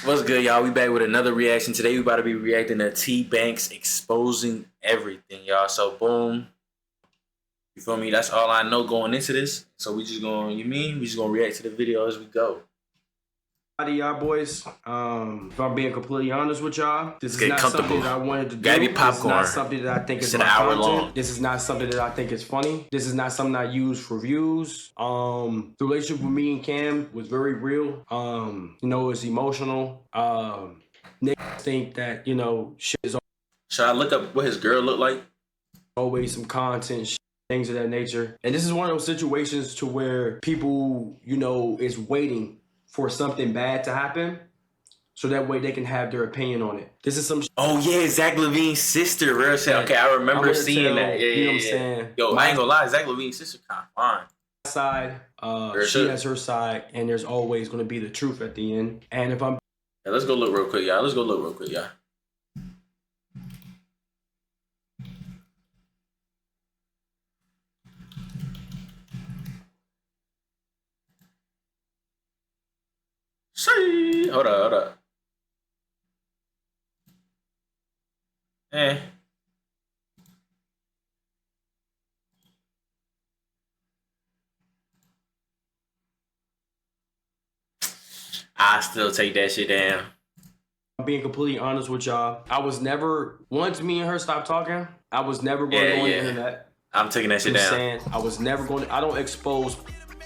What's good, y'all? We back with another reaction. Today we about to be reacting to T Banks exposing everything, y'all. So boom. You feel me? That's all I know going into this. So we just gonna, we just gonna react to the video as we go. Howdy, y'all boys. If I'm being completely honest with y'all, this is not something that I wanted to do. Gotta be popcorn. This is not something that I think is my content. This is not something that I think is funny. This is not something I use for views. The relationship with me and Cam was very real. You know, it's emotional. Niggas think that, you know, shit is Should I look up what his girl looked like? Always some content, shit, things of that nature. And this is one of those situations to where people, you know, is waiting for something bad to happen, so that way they can have their opinion on it. This is some. Oh yeah, Zach LaVine's sister. Real shit. Okay, I remember seeing that. Yeah, you know what I'm saying? Yo, I ain't gonna lie, Zach LaVine's sister kind of fine. Side, she has her side, and there's always gonna be the truth at the end. And if I'm, yeah, let's go look real quick, y'all. Let's go look real quick, y'all. See, hold up. I still take that shit down. I'm being completely honest with y'all. I was never, once me and her stopped talking, I was never going to go on the internet. I'm taking that shit down. Saying, I was never going to, I don't expose,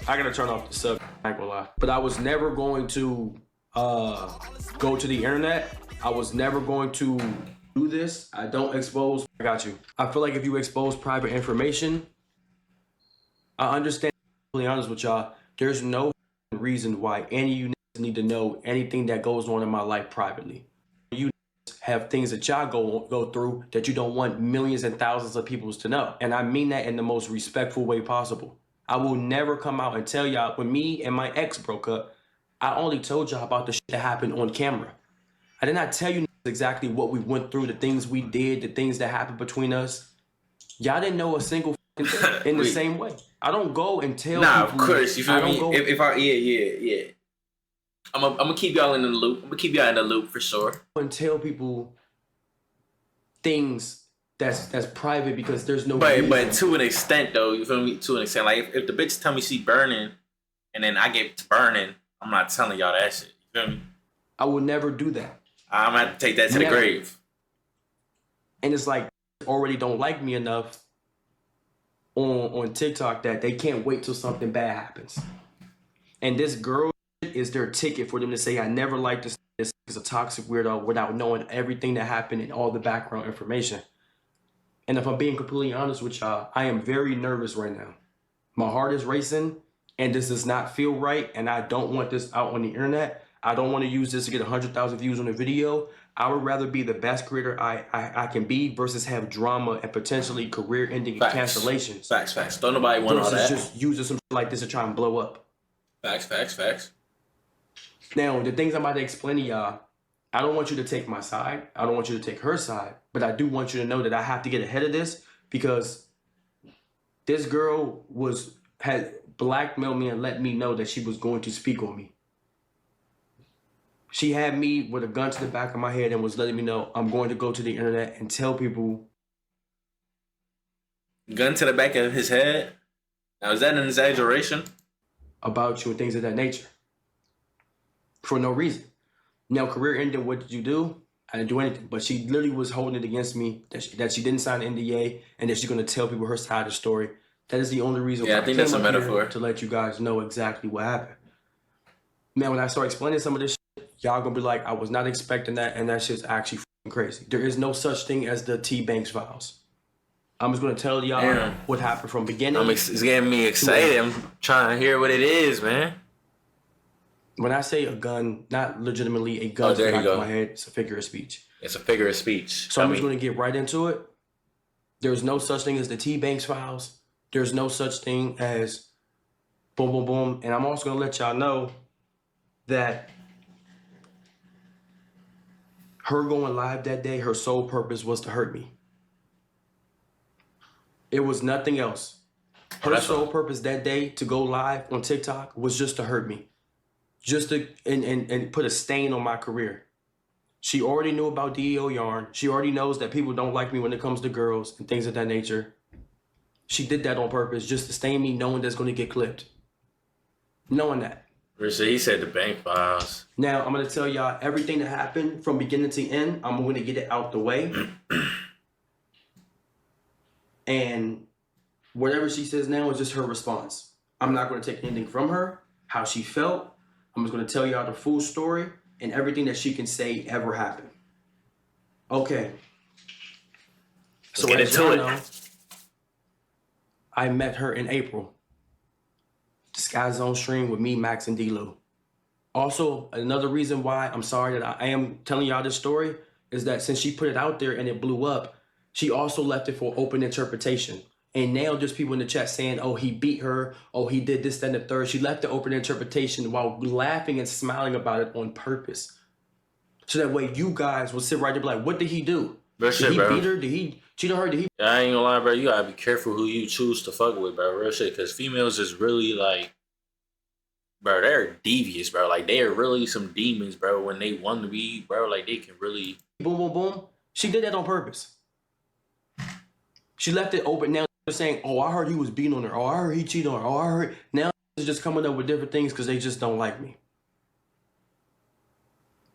I gotta turn off the sub, I ain't gonna lie. But I was never going to go to the internet. I was never going to do this. I don't expose, I got you. I feel like if you expose private information, I understand, to be honest with y'all, there's no reason why any of you need to know anything that goes on in my life privately. You have things that y'all go through that you don't want millions and thousands of people to know. And I mean that in the most respectful way possible. I will never come out and tell y'all, when me and my ex broke up, I only told y'all about the shit that happened on camera. I did not tell you exactly what we went through, the things we did, the things that happened between us. Y'all didn't know a single thing in the same way. I don't go and tell people. Of course, you feel me? If I, yeah. I'm gonna keep y'all in the loop. I'm gonna keep y'all in the loop for sure. And tell people things that's private because there's no. But to an extent though, you feel me? To an extent, like if the bitch tell me she burning, and then I get to burning, I'm not telling y'all that shit. You feel me? I would never do that. I'm gonna have to take that to the grave. And it's like already don't like me enough on TikTok that they can't wait till something bad happens. And this girl is their ticket for them to say, I never liked this. This is a toxic weirdo, without knowing everything that happened and all the background information. And if I'm being completely honest with y'all, I am very nervous right now. My heart is racing and this does not feel right. And I don't want this out on the internet. I don't want to use this to get 100,000 views on a video. I would rather be the best creator I can be versus have drama and potentially career-ending cancellations. Facts. Don't nobody want all that. Just using some shit like this to try and blow up. Facts. Now, the things I'm about to explain to y'all, I don't want you to take my side. I don't want you to take her side. But I do want you to know that I have to get ahead of this because this girl had blackmailed me and let me know that she was going to speak on me. She had me with a gun to the back of my head and was letting me know I'm going to go to the internet and tell people. Gun to the back of his head? Now, is that an exaggeration? About you and things of that nature. For no reason. Now, career ended, what did you do? I didn't do anything. But she literally was holding it against me that she didn't sign an NDA and that she's going to tell people her side of the story. That is the only reason why I think that's a metaphor. To let you guys know exactly what happened. Man, when I start explaining some of this shit, y'all going to be like, I was not expecting that, and that shit's actually crazy. There is no such thing as the T Banks files. I'm just going to tell y'all what happened from beginning. It's getting me excited. I'm trying to hear what it is, man. When I say a gun, not legitimately a gun to the back of my head, it's a figure of speech. It's a figure of speech. So I'm just going to get right into it. There's no such thing as the T Banks files. There's no such thing as boom, boom, boom. And I'm also going to let y'all know that her going live that day, her sole purpose was to hurt me. It was nothing else. Her sole purpose that day to go live on TikTok was just to hurt me. just to and put a stain on my career. She already knew about DEO yarn. She already knows that people don't like me when it comes to girls and things of that nature. She did that on purpose just to stain me, knowing that's going to get clipped. Knowing that. He said the bank files. Now, I'm going to tell y'all everything that happened from beginning to end. I'm going to get it out the way. And whatever she says now is just her response. I'm not going to take anything from her, how she felt. I'm just going to tell y'all the full story and everything that she can say ever happened. Okay. So get into it. I met her in April. Disguise Zone stream with me, Max, and D-Lou. Also, another reason why I'm sorry that I am telling y'all this story is that since she put it out there and it blew up, she also left it for open interpretation. And now there's people in the chat saying, oh, he beat her. Oh, he did this, that, and the third. She left the open interpretation while laughing and smiling about it on purpose. So that way you guys will sit right there and be like, what did he do? Did he beat her? Did he cheat on her? Did he? I ain't gonna lie, bro. You gotta be careful who you choose to fuck with, bro. Real shit. Because females is really like, bro, they're devious, bro. Like, they are really some demons, bro. When they want to be, bro, like, they can really... Boom, boom, boom. She did that on purpose. She left it open. Now they're saying, oh, I heard he was beating on her. Oh, I heard he cheated on her. Oh, I heard... Now they're just coming up with different things because they just don't like me.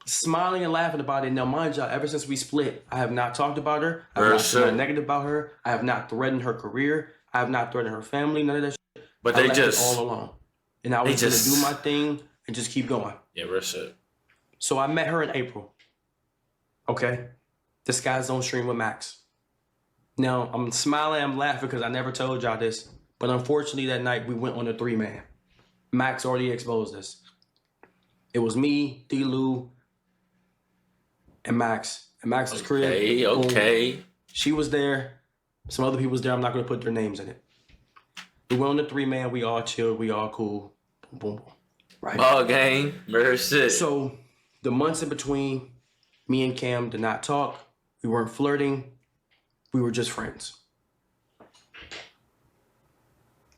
Smiling and laughing about it. Now, mind y'all, ever since we split, I have not talked about her. I have not said negative about her. I have not threatened her career. I have not threatened her family. None of that shit. But they just... all alone. And I was going to do my thing and just keep going. Yeah, real shit. So I met her in April. Okay? Disguise Zone stream with Max. Now, I'm smiling, I'm laughing because I never told y'all this. But unfortunately, that night, we went on a 3-man. Max already exposed us. It was me, D-Lou, and Max. And Max's crib. Okay. Boom. She was there. Some other people was there. I'm not going to put their names in it. We went on the 3-man. We all chilled. We all cool. Boom, boom, boom. Right. Ball game. Murder shit. So the months in between, me and Cam did not talk. We weren't flirting. We were just friends.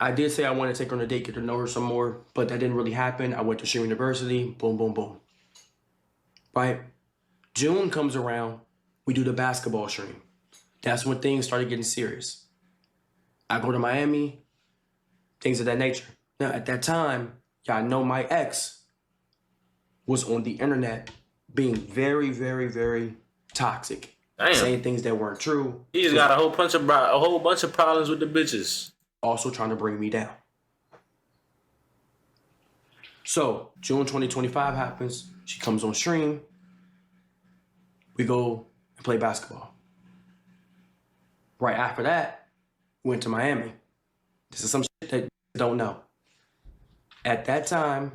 I did say I wanted to take her on a date, get to know her some more, but that didn't really happen. I went to Stream University. Boom, boom, boom. Right? June comes around. We do the basketball stream. That's when things started getting serious. I go to Miami. Things of that nature. Now, at that time, y'all know my ex was on the internet being very, very, very toxic. Damn. Saying things that weren't true. He just got a whole bunch of problems with the bitches. Also trying to bring me down. So, June 2025 happens. She comes on stream. We go and play basketball. Right after that, we went to Miami. This is some shit that you don't know. At that time,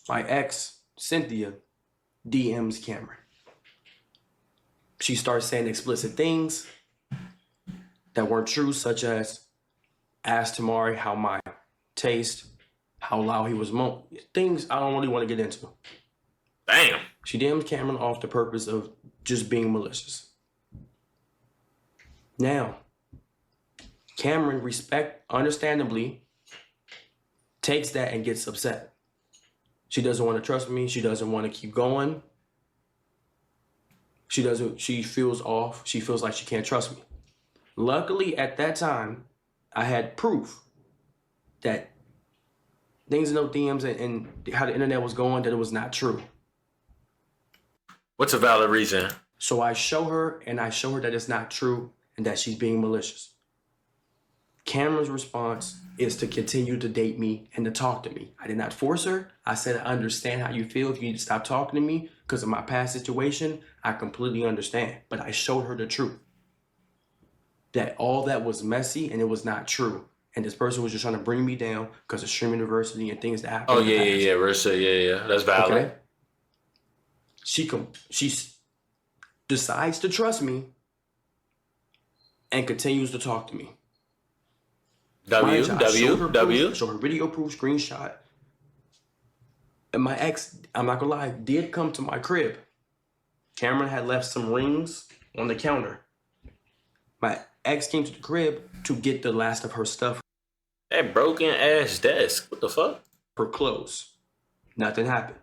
my ex, Cynthia, DMs Cameron. She starts saying explicit things that weren't true, such as asked Tamari how my taste, how loud he was things I don't really want to get into. Damn. She DMs Cameron off the purpose of just being malicious. Now, Cameron, understandably, takes that and gets upset. She doesn't want to trust me. She doesn't want to keep going. She feels off. She feels like she can't trust me. Luckily, at that time, I had proof that things in those DMs and how the internet was going, that it was not true. What's a valid reason? So I show her that it's not true and that she's being malicious. Cameron's response is to continue to date me and to talk to me. I did not force her. I said, I understand how you feel. If you need to stop talking to me because of my past situation, I completely understand. But I showed her the truth. That all that was messy and it was not true. And this person was just trying to bring me down because of Stream University and things that happened. Oh, yeah. Rissa, yeah. That's valid. Okay. She decides to trust me and continues to talk to me. W. Show her video proof, screenshot. And my ex, I'm not gonna lie, did come to my crib. Cameron had left some rings on the counter. My ex came to the crib to get the last of her stuff. That broken ass desk. What the fuck? Her clothes. Nothing happened.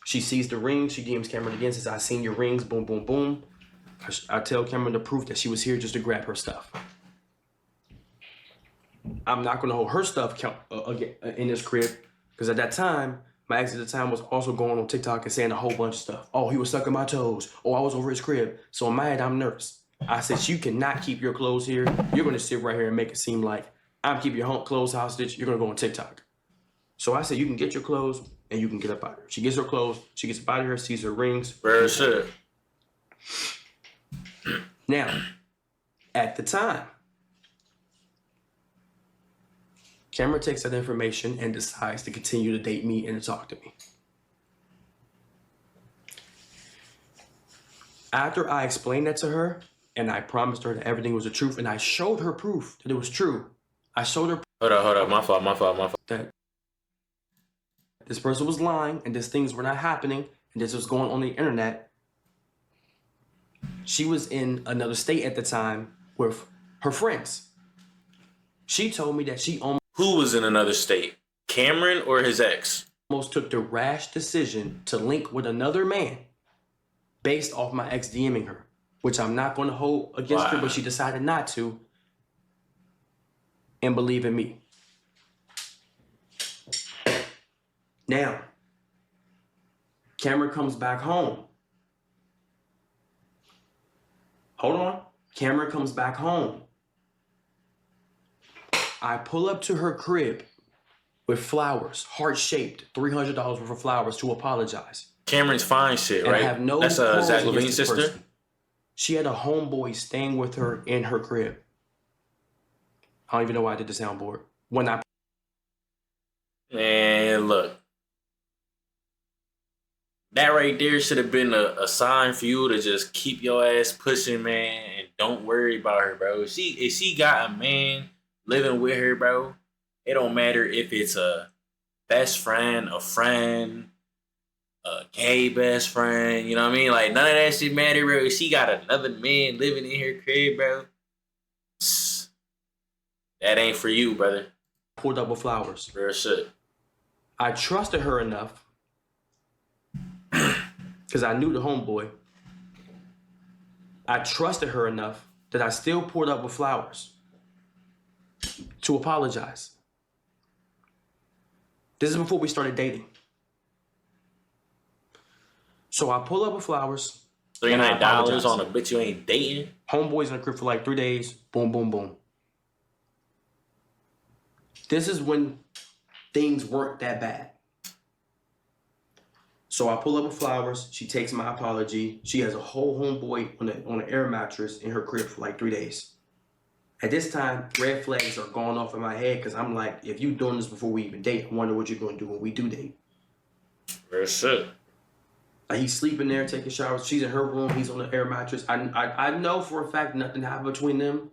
She sees the ring. She DMs Cameron again, says, I seen your rings. Boom, boom, boom. I tell Cameron the proof that she was here just to grab her stuff. I'm not going to hold her stuff in this crib, because at that time, my ex at the time was also going on TikTok and saying a whole bunch of stuff. Oh, he was sucking my toes. Oh, I was over his crib. So in my head, I'm nervous. I said, you cannot keep your clothes here. You're going to sit right here and make it seem like I'm keeping your clothes hostage. You're going to go on TikTok. So I said, you can get your clothes and you can get up out of here. She gets her clothes. She gets up out of here, sees her rings. Real shit. Now, at the time, Cameron takes that information and decides to continue to date me and to talk to me. After I explained that to her, and I promised her that everything was the truth, and I showed her proof that it was true. I showed her Hold up. My fault. that this person was lying and these things were not happening and this was going on the internet. She was in another state at the time with her friends. She told me that she Who was in another state? Cameron or his ex? almost took the rash decision to link with another man based off my ex DMing her, which I'm not going to hold against her, but she decided not to and believe in me. Now, Cameron comes back home. Hold on. Cameron comes back home. I pull up to her crib with flowers, heart-shaped, $300 worth of flowers to apologize. Cameron's fine shit, And right? I have no That's quarrels Zach against Levine's this sister? person. She had a homeboy staying with her in her crib. I don't even know why I did the soundboard. Man, look. That right there should have been a sign for you to just keep your ass pushing, man, and don't worry about her, bro. If she got a man living with her, bro, it don't matter if it's a best friend, a gay best friend, you know what I mean? Like, none of that shit matter, bro. If she got another man living in her crib, bro, that ain't for you, brother. Pulled up with flowers. Real shit. I trusted her enough because I knew the homeboy. I trusted her enough that I still poured up with flowers to apologize. This is before we started dating. So I pull up with flowers. $300 on a bitch you ain't dating? Homeboy's in the crib for like 3 days. Boom, boom, boom. This is when things weren't that bad. So I pull up with flowers. She takes my apology. She has a whole homeboy on an air mattress in her crib for like 3 days. At this time, red flags are going off in my head because I'm like, if you doing this before we even date, I wonder what you're going to do when we do date. Real shit. Like, he's sleeping there, taking showers. She's in her room. He's on the air mattress. I know for a fact nothing happened between them.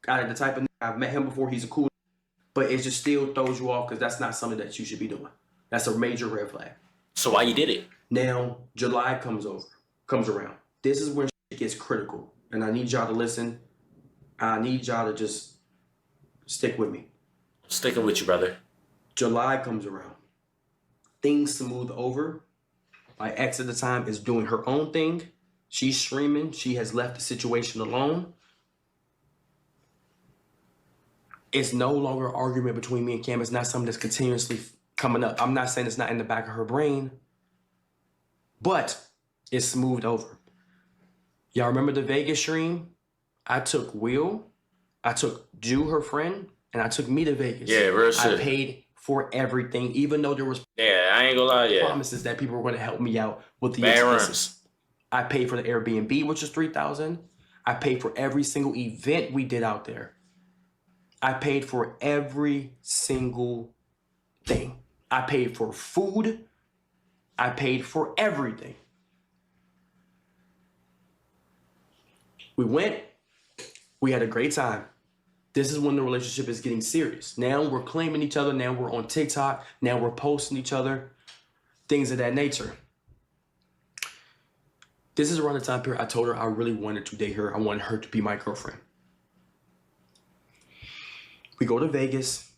Got the type of I've met him before. He's a cool, but it just still throws you off because that's not something that you should be doing. That's a major red flag. So why you did it? Now, July comes around. This is when shit gets critical. And I need y'all to listen. I need y'all to just stick with me. Sticking with you, brother. July comes around. Things smooth over. My ex at the time is doing her own thing. She's streaming. She has left the situation alone. It's no longer an argument between me and Cam. It's not something that's continuously coming up. I'm not saying it's not in the back of her brain, but it's smoothed over. Y'all remember the Vegas stream? I took Will, I took Jew, her friend, and I took me to Vegas. Yeah, real shit. I paid for everything, even though there was I ain't gonna lie, promises that people were going to help me out with the bad expenses. runs. I paid for the Airbnb, which is $3,000. I paid for every single event we did out there. I paid for every single thing. I paid for food. I paid for everything. We went. We had a great time. This is when the relationship is getting serious. Now we're claiming each other. Now we're on TikTok. Now we're posting each other. Things of that nature. This is around the time period I told her I really wanted to date her. I wanted her to be my girlfriend. We go to Vegas,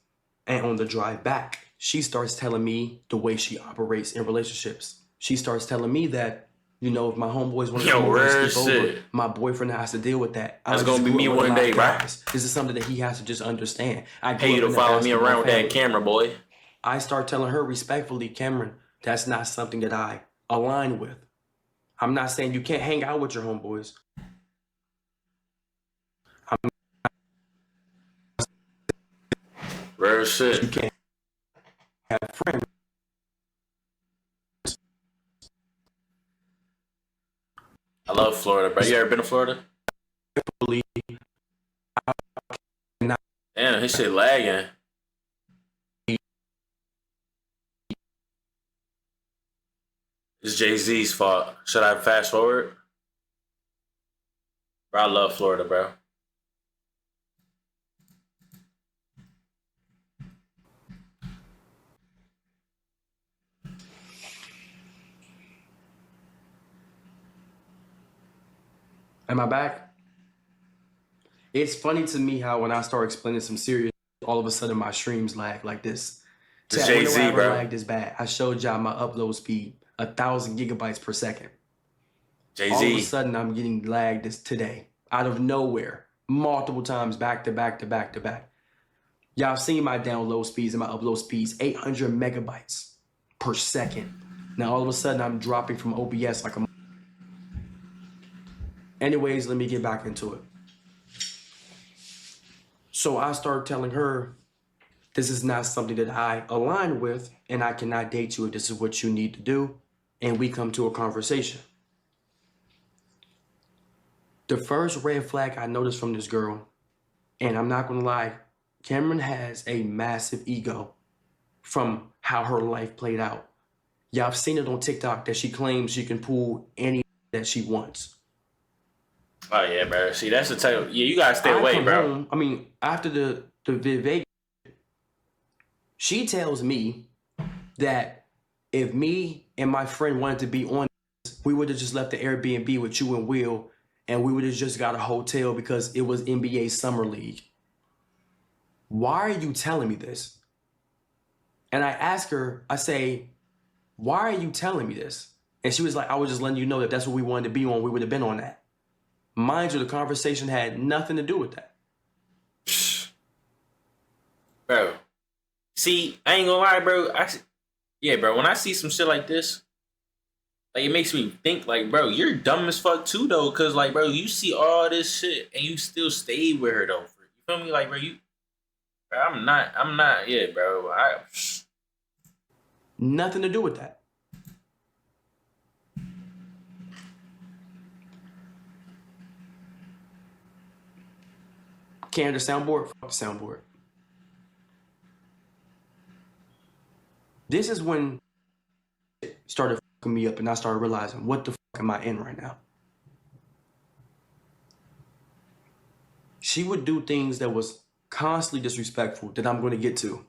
and on the drive back, She starts telling me the way she operates in relationships. She starts telling me that, you know, if my homeboys want to come over and sleep over, my boyfriend has to deal with that. That's gonna be me one day, right? This is something that he has to just understand. I pay you to follow me around with that camera, boy. I start telling her respectfully, Cameron, that's not something that I align with. I'm not saying you can't hang out with your homeboys. Real shit. You can't have friends. I love Florida, bro. You ever been to Florida? Damn, his shit lagging. It's Jay-Z's fault. Should I fast forward? Bro, I love Florida, bro. Am I back? It's funny to me how when I start explaining some serious, all of a sudden my streams lag like this. It's Jay-Z, bro. Lag this bad. I showed y'all my upload speed, 1,000 gigabytes per second. Jay-Z. All of a sudden I'm getting lagged this today, out of nowhere, multiple times, back to back to back to back. Y'all seen my download speeds and my upload speeds, 800 megabytes per second. Now all of a sudden I'm dropping from OBS like a... Anyways, let me get back into it. So I started telling her, this is not something that I align with, and I cannot date you if this is what you need to do. And we come to a conversation. The first red flag I noticed from this girl, and I'm not gonna lie, Cameron has a massive ego from how her life played out. Y'all have seen it on TikTok that she claims she can pull any that she wants. Oh yeah, bro. See, that's the type. Yeah, you gotta stay away, bro. Home, I mean, after the Vegas, she tells me that if me and my friend wanted to be on this, we would have just left the Airbnb with you and Will, and we would have just got a hotel because it was NBA Summer League. Why are you telling me this? And I ask her, I say, why are you telling me this? And she was like, I was just letting you know that that's what we wanted to be on. We would have been on that. Mind you, the conversation had nothing to do with that. Bro. See, I ain't gonna lie, bro. Yeah, bro, when I see some shit like this, like, it makes me think, like, bro, you're dumb as fuck too, though. Because, like, bro, you see all this shit and you still stay with her, though. You feel me? Like, bro, bro, I'm not, yeah, bro. Nothing to do with that. Can't the soundboard? Fuck the soundboard. This is when it started fucking me up and I started realizing, what the fuck am I in right now? She would do things that was constantly disrespectful that I'm going to get to.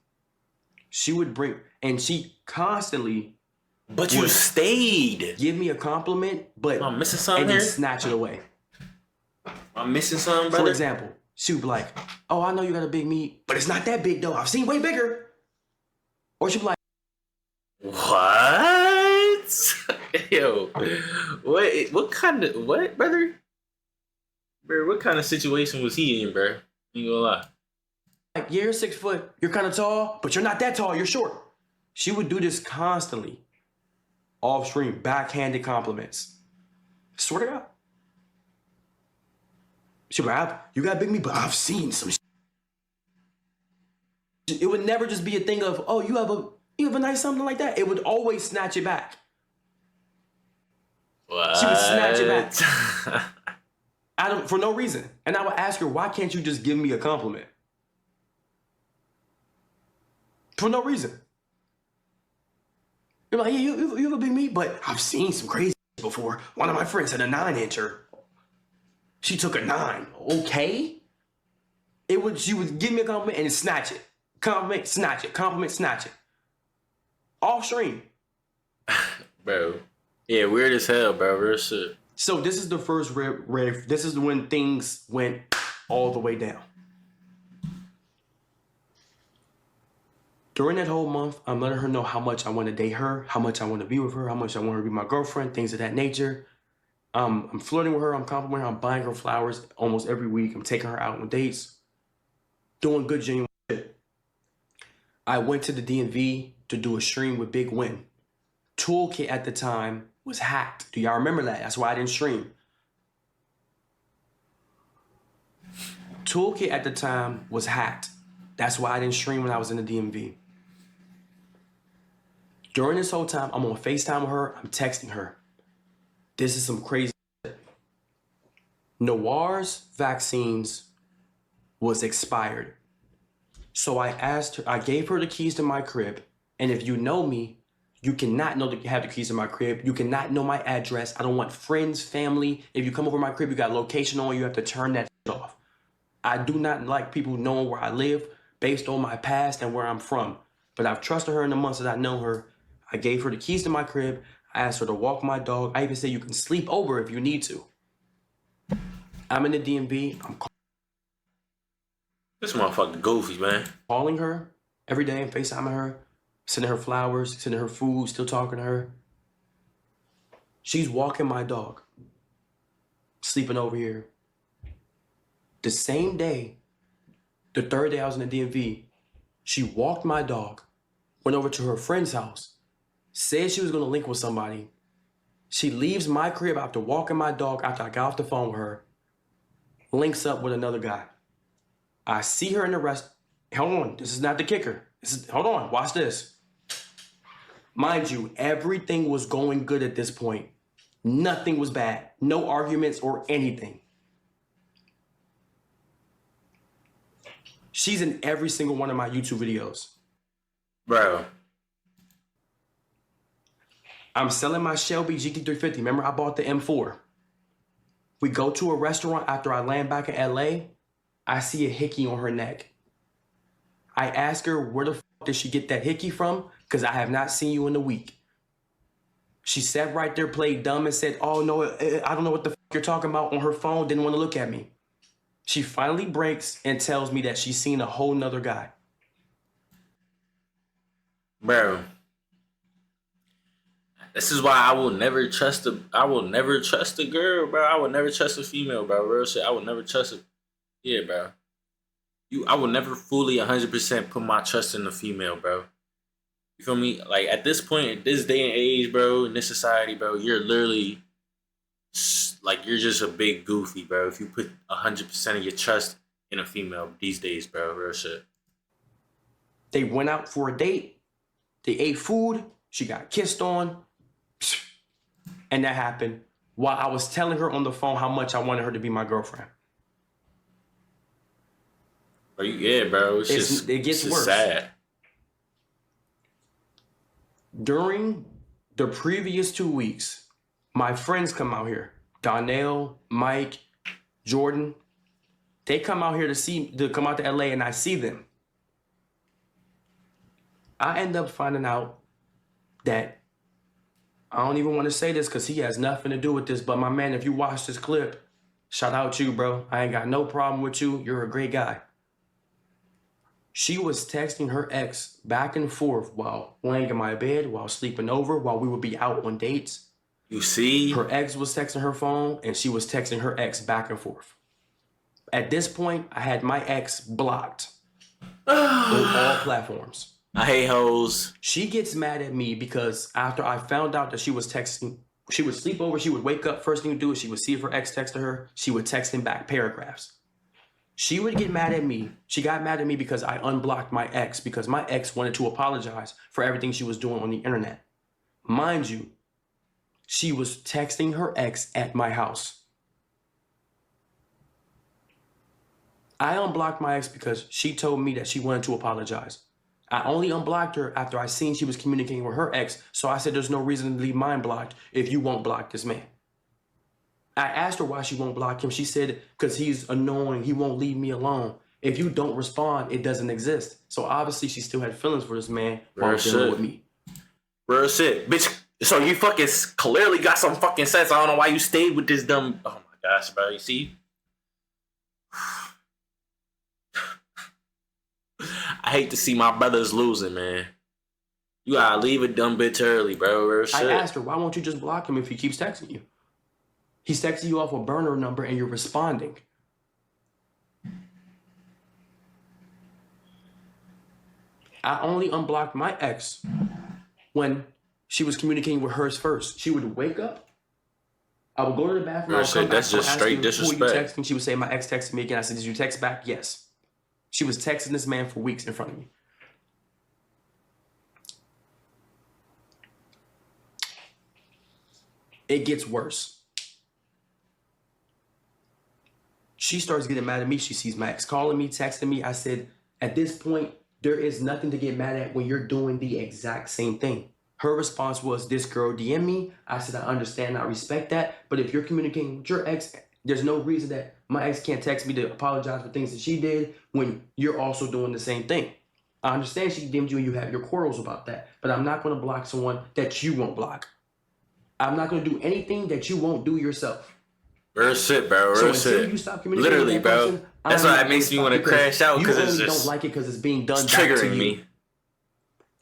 She would bring, and she constantly... But you stayed. Give me a compliment, but... I'm missing something and here? then snatch it away. I'm missing something, brother? For example, she would be like, oh, I know you got a big meat, but it's not that big, though. I've seen way bigger. Or she'd be like... What? Yo, what kind of, what, brother? Bro, what kind of situation was he in, bro? You gonna lie. Like, yeah, you're 6 foot, you're kind of tall, but you're not that tall, you're short. She would do this constantly. Off stream, backhanded compliments. Swear to God. She'd be like, you got big meat, but I've seen some shit. It would never just be a thing of, oh, you have a nice something like that. It would always snatch it back. What? She would snatch it back. For no reason. And I would ask her, why can't you just give me a compliment? For no reason. You're like, yeah, you have a big meat, but I've seen some crazy before. One of my friends had a 9-incher. She took a 9. Okay. She would give me a compliment and then snatch it. Compliment, snatch it. Compliment, snatch it. Off stream. Bro. Yeah, weird as hell, bro. Real shit. So this is the first red. This is when things went all the way down. During that whole month, I'm letting her know how much I want to date her, how much I want to be with her, how much I want her to be my girlfriend, things of that nature. I'm flirting with her. I'm complimenting her. I'm buying her flowers almost every week. I'm taking her out on dates, doing good, genuine shit. I went to the DMV to do a stream with Big Win. Toolkit at the time was hacked. Do y'all remember that? That's why I didn't stream. Toolkit at the time was hacked. That's why I didn't stream when I was in the DMV. During this whole time, I'm on FaceTime with her. I'm texting her. This is some crazy shit. Noir's vaccines was expired. So I asked her, I gave her the keys to my crib. And if you know me, you cannot have the keys to my crib. You cannot know my address. I don't want friends, family. If you come over my crib, you got location on, you have to turn that shit off. I do not like people knowing where I live based on my past and where I'm from. But I've trusted her in the months that I know her. I gave her the keys to my crib. I asked her to walk my dog. I even said you can sleep over if you need to. I'm in the DMV. I'm This motherfucker goofy, man. calling her every day and FaceTiming her, sending her flowers, sending her food, still talking to her. She's walking my dog, sleeping over here. The same day, the third day I was in the DMV, she walked my dog, went over to her friend's house, said she was going to link with somebody. She leaves my crib after walking my dog after I got off the phone with her, links up with another guy. I see her in the rest. Hold on, this is not the kicker. Hold on, watch this. Mind you, everything was going good at this point. Nothing was bad. No arguments or anything. She's in every single one of my YouTube videos. Bro. I'm selling my Shelby GT350. Remember, I bought the M4. We go to a restaurant after I land back in LA. I see a hickey on her neck. I ask her, where the fuck did she get that hickey from? Because I have not seen you in a week. She sat right there, played dumb and said, oh no, I don't know what the fuck you're talking about on her phone, didn't want to look at me. She finally breaks and tells me that she's seen a whole nother guy. Bro. This is why I will never trust a girl, bro. I will never trust a female, bro. Real shit. I will never trust a bro. I will never fully 100% put my trust in a female, bro. You feel me? Like at this point, at this day and age, bro, in this society, bro, you're literally like you're just a big goofy, bro. If you put 100% of your trust in a female these days, bro, real shit. They went out for a date. They ate food. She got kissed on. And that happened while I was telling her on the phone how much I wanted her to be my girlfriend. Yeah, bro. It gets worse. Sad. During the previous 2 weeks, my friends come out here. Donnell, Mike, Jordan. They come out here to come out to LA, and I see them. I end up finding out that I don't even want to say this because he has nothing to do with this, but my man, if you watch this clip, shout out to you, bro. I ain't got no problem with you. You're a great guy. She was texting her ex back and forth while laying in my bed, while sleeping over, while we would be out on dates. You see? Her ex was texting her phone, and she was texting her ex back and forth. At this point, I had my ex blocked on all platforms. I hate hoes. She gets mad at me because after I found out that she was texting, she would sleep over, she would wake up, first thing to do is she would see if her ex texted her, she would text him back paragraphs. She would get mad at me. She got mad at me because I unblocked my ex because my ex wanted to apologize for everything she was doing on the internet. Mind you, she was texting her ex at my house. I unblocked my ex because she told me that she wanted to apologize. I only unblocked her after I seen she was communicating with her ex, so I said there's no reason to leave mine blocked if you won't block this man. I asked her why she won't block him. She said, because he's annoying, he won't leave me alone. If you don't respond, it doesn't exist. So obviously she still had feelings for this man while dealing with me. Real shit. Bitch, so you fucking clearly got some fucking sense. I don't know why you stayed with this dumb... Oh my gosh, bro. You see? I hate to see my brothers losing, man. You gotta leave a dumb bitch early, bro. Real shit. I asked her, why won't you just block him if he keeps texting you? He's texting you off a burner number and you're responding. I only unblocked my ex when she was communicating with hers first. She would wake up. I would go to the bathroom. I would come back. That's just straight disrespect. Texting. She would say, my ex texted me again. I said, did you text back? Yes. She was texting this man for weeks in front of me. It gets worse. She starts getting mad at me. She sees my ex calling me, texting me. I said, at this point, there is nothing to get mad at when you're doing the exact same thing. Her response was, this girl DM me. I said, I understand, I respect that. But if you're communicating with your ex, there's no reason that my ex can't text me to apologize for things that she did when you're also doing the same thing. I understand she DM'd you and you have your quarrels about that, but I'm not going to block someone that you won't block. I'm not going to do anything that you won't do yourself. Real shit, bro. Real shit. You stop communicating literally, with that bro. person, That's why it makes me want to crash out because it's just just don't like it because it's being done it's back to triggering you. me.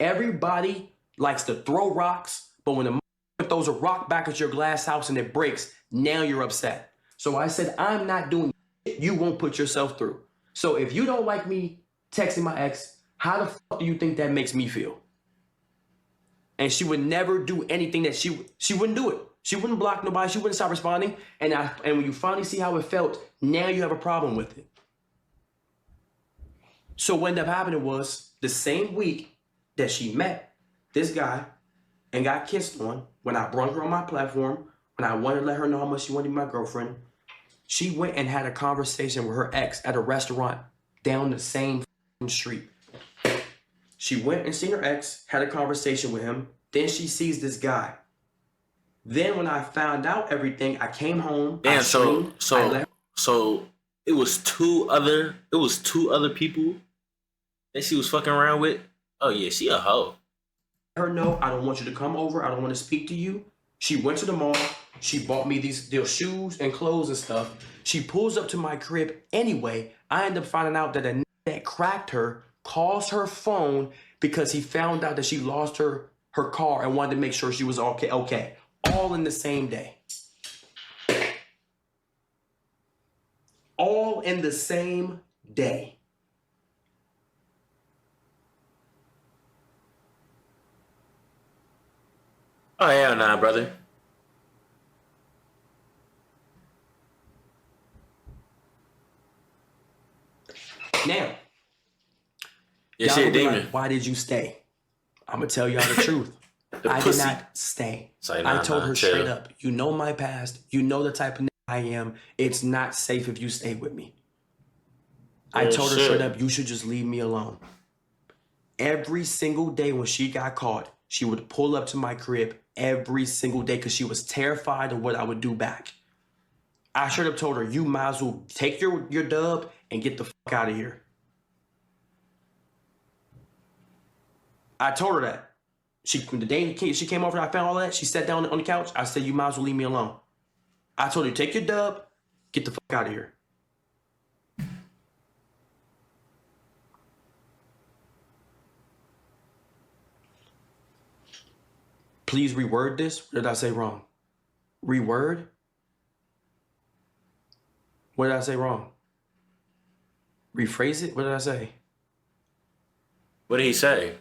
Everybody likes to throw rocks, but when the motherfucker throws a rock back at your glass house and it breaks, now you're upset. So I said, I'm not doing shit you won't put yourself through. So if you don't like me texting my ex, how the fuck do you think that makes me feel? And she would never do anything that she wouldn't do it. She wouldn't block nobody. She wouldn't stop responding. And when you finally see how it felt, now you have a problem with it. So what ended up happening was the same week that she met this guy and got kissed on, when I brought her on my platform, when I wanted to let her know how much she wanted to be my girlfriend, she went and had a conversation with her ex at a restaurant down the same street. She went and seen her ex, had a conversation with him. Then she sees this guy. Then when I found out everything, I came home. Damn, so it was two other people that she was fucking around with. Oh yeah, she a hoe. Her know, I don't want you to come over. I don't want to speak to you. She went to the mall. She bought me these shoes and clothes and stuff. She pulls up to my crib anyway. I end up finding out that a nigga that cracked her calls her phone because he found out that she lost her car and wanted to make sure she was okay. All in the same day. All in the same day. Oh hell nah, brother. Now, yeah, shit, demon. like, why did you stay? I'm gonna tell y'all the truth. I did not stay. I told her straight up, you know my past, you know the type of nigga I am. It's not safe if you stay with me. I told her straight up, you should just leave me alone. Every single day when she got caught, she would pull up to my crib every single day because she was terrified of what I would do back. I straight up told her, you might as well take your dub and get the fuck out of here. I told her that. The day she came over and I found all that, she sat down on the couch. I said, you might as well leave me alone. I told her, take your dub, get the fuck out of here. Please reword this. What did I say wrong? Reword? What did I say wrong? Rephrase it? What did I say? What did he say?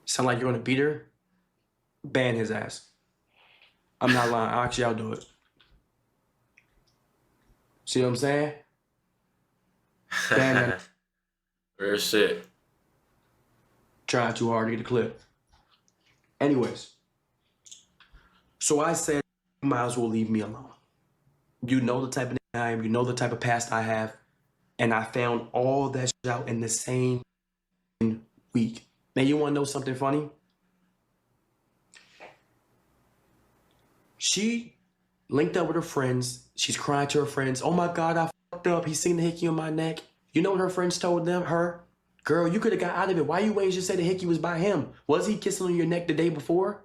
Sound like you're gonna beat her? Ban his ass. I'm not lying. Actually, I'll do it. See what I'm saying? Ban him. Real shit. Trying too hard to get a clip. Anyways. So I said, you might as well leave me alone. You know the type of nigga I am. You know the type of past I have. And I found all that shit out in the same week. Now, you want to know something funny? She linked up with her friends. She's crying to her friends. Oh my God, I fucked up. He seen the hickey on my neck. You know what her friends told her? Girl, you could have got out of it. Why you waiting to say the hickey was by him? Was he kissing on your neck the day before?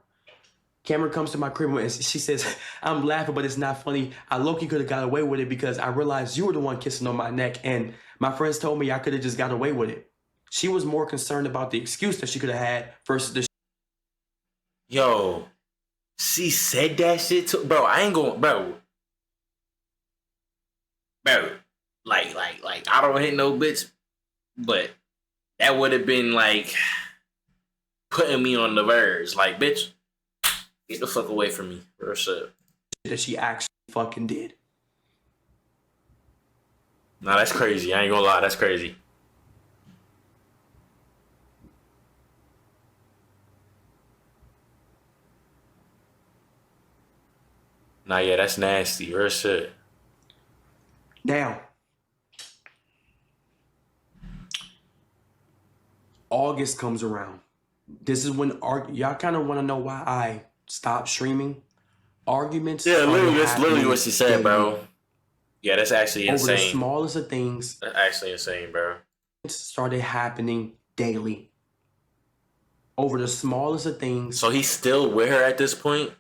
Cameron comes to my crib and she says, I'm laughing, but it's not funny. I low-key could have got away with it because I realized you were the one kissing on my neck, and my friends told me I could have just got away with it. She was more concerned about the excuse that she could have had versus the Yo, she said that shit to bro. I ain't going, bro. Like, I don't hit no bitch, but that would have been like putting me on the verge. Like, bitch, get the fuck away from me. Real shit. that she actually fucking did. Nah, that's crazy. I ain't gonna lie, that's crazy. Nah, yeah, that's nasty. Real shit. Now, August comes around. This is when y'all kind of want to know why I stopped streaming. Arguments. Yeah, that's literally what she said, bro. Yeah, that's actually insane. Over the smallest of things. That's actually insane, bro. It started happening daily. Over the smallest of things. So he's still with her at this point?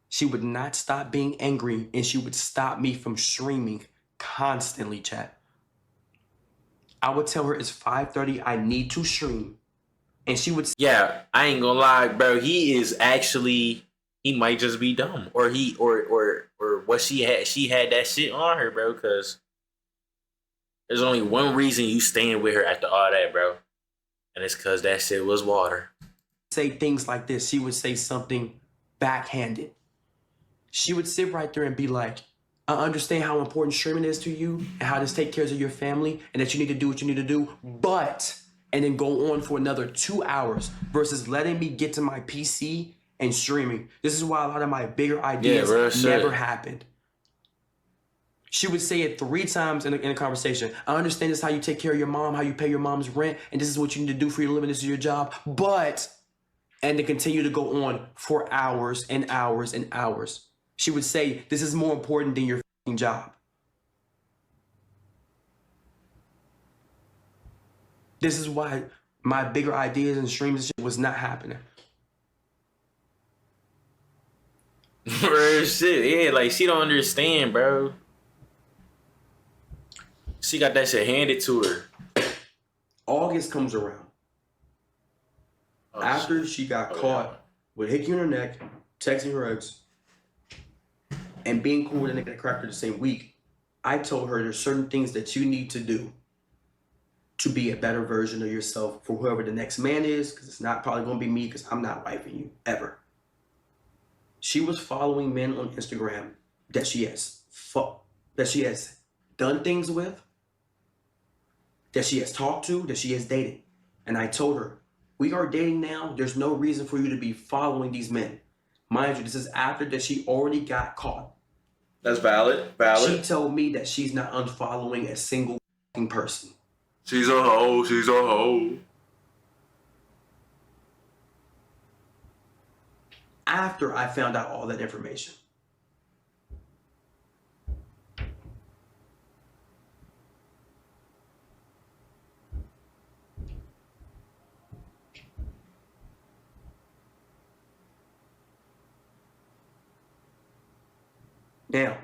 She would not stop being angry, and she would stop me from streaming constantly, chat. I would tell her it's 5:30, I need to stream. And she would... Yeah, I ain't gonna lie, bro. He is actually... He might just be dumb. Or what she had that shit on her, bro, because there's only one reason you staying with her after all that, bro. And it's because that shit was water. Say things like this. She would say something backhanded. She would sit right there and be like, I understand how important streaming is to you and how this takes care of your family and that you need to do what you need to do, but... And then go on for another 2 hours versus letting me get to my PC and streaming. This is why a lot of my bigger ideas never happened. She would say it 3 times in a conversation. I understand this is how you take care of your mom, how you pay your mom's rent, and this is what you need to do for your living, this is your job, but... And to continue to go on for hours and hours and hours. She would say, this is more important than your fucking job. This is why my bigger ideas and streams and shit was not happening. Real shit, yeah, like she don't understand, bro. She got that shit handed to her. August comes around. Oh, after she got caught with hickey on her neck, texting her ex, and being cool with a nigga that cracked her the same week, I told her there's certain things that you need to do to be a better version of yourself for whoever the next man is, because it's not probably going to be me, because I'm not wifing you, ever. She was following men on Instagram that she has done things with, that she has talked to, that she has dated. And I told her, we are dating now. There's no reason for you to be following these men. Mind you, this is after that she already got caught. That's valid. She told me that she's not unfollowing a single person. She's a hoe. She's a hoe. After I found out all that information. Now,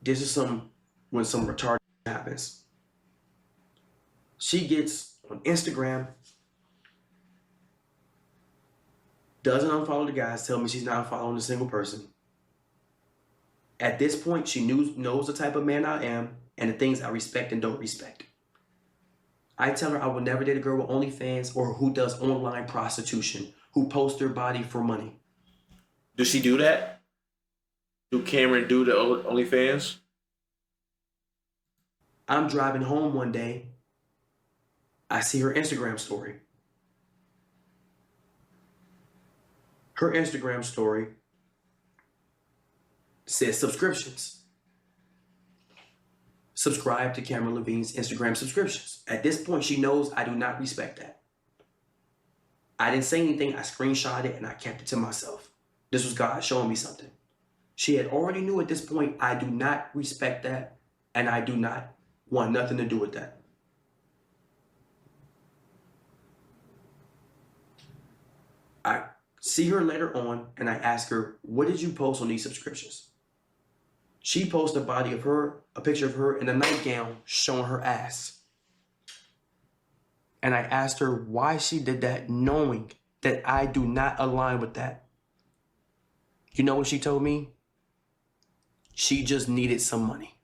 this is when some retarded happens. She gets on Instagram, doesn't unfollow the guys, tell me she's not following a single person. At this point, she knows the type of man I am and the things I respect and don't respect. I tell her I will never date a girl with OnlyFans or who does online prostitution, who posts their body for money. Does she do that? Do Cameron do the OnlyFans? I'm driving home one day. I see her Instagram story. Her Instagram story says subscriptions. Subscribe to Cameron Levine's Instagram subscriptions. At this point, she knows I do not respect that. I didn't say anything. I screenshot it and I kept it to myself. This was God showing me something. She had already knew at this point, I do not respect that and I do not want nothing to do with that. see her later on, and I ask her, what did you post on these subscriptions? She posted a picture of her in a nightgown showing her ass. And I asked her why she did that, knowing that I do not align with that. You know what she told me? She just needed some money.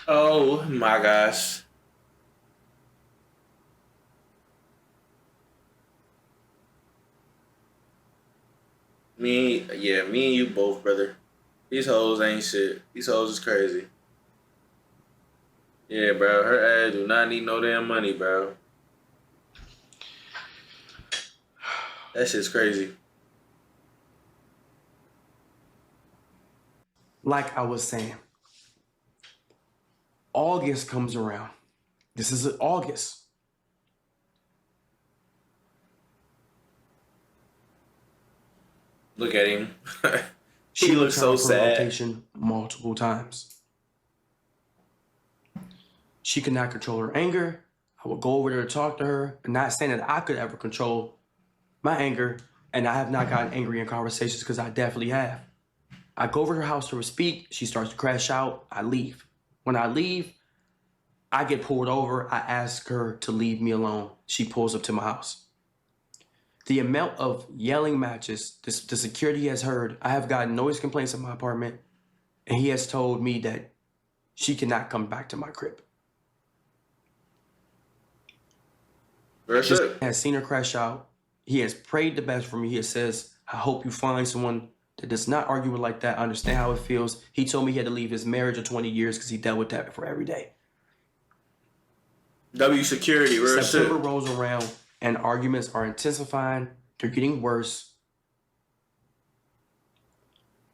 Oh my gosh. Me and you both, brother. These hoes ain't shit. These hoes is crazy. Yeah, bro. Her ass do not need no damn money, bro. That shit's crazy. Like I was saying, August comes around. This is August. Look at him. She He looks so returned from sad. rotation multiple times. She could not control her anger. I would go over there to talk to her, and not saying that I could ever control my anger, and I have not gotten angry in conversations because I definitely have. I go over to her house to speak. She starts to crash out. I leave. When I leave, I get pulled over. I ask her to leave me alone. She pulls up to my house. The amount of yelling matches the security has heard, I have gotten noise complaints in my apartment, and he has told me that she cannot come back to my crib. Just has seen her crash out. He has prayed the best for me. He says, I hope you find someone that does not argue with like that. I understand how it feels. He told me he had to leave his marriage of 20 years because he dealt with that for every day. W security, real September shit. rolls around and arguments are intensifying. They're getting worse.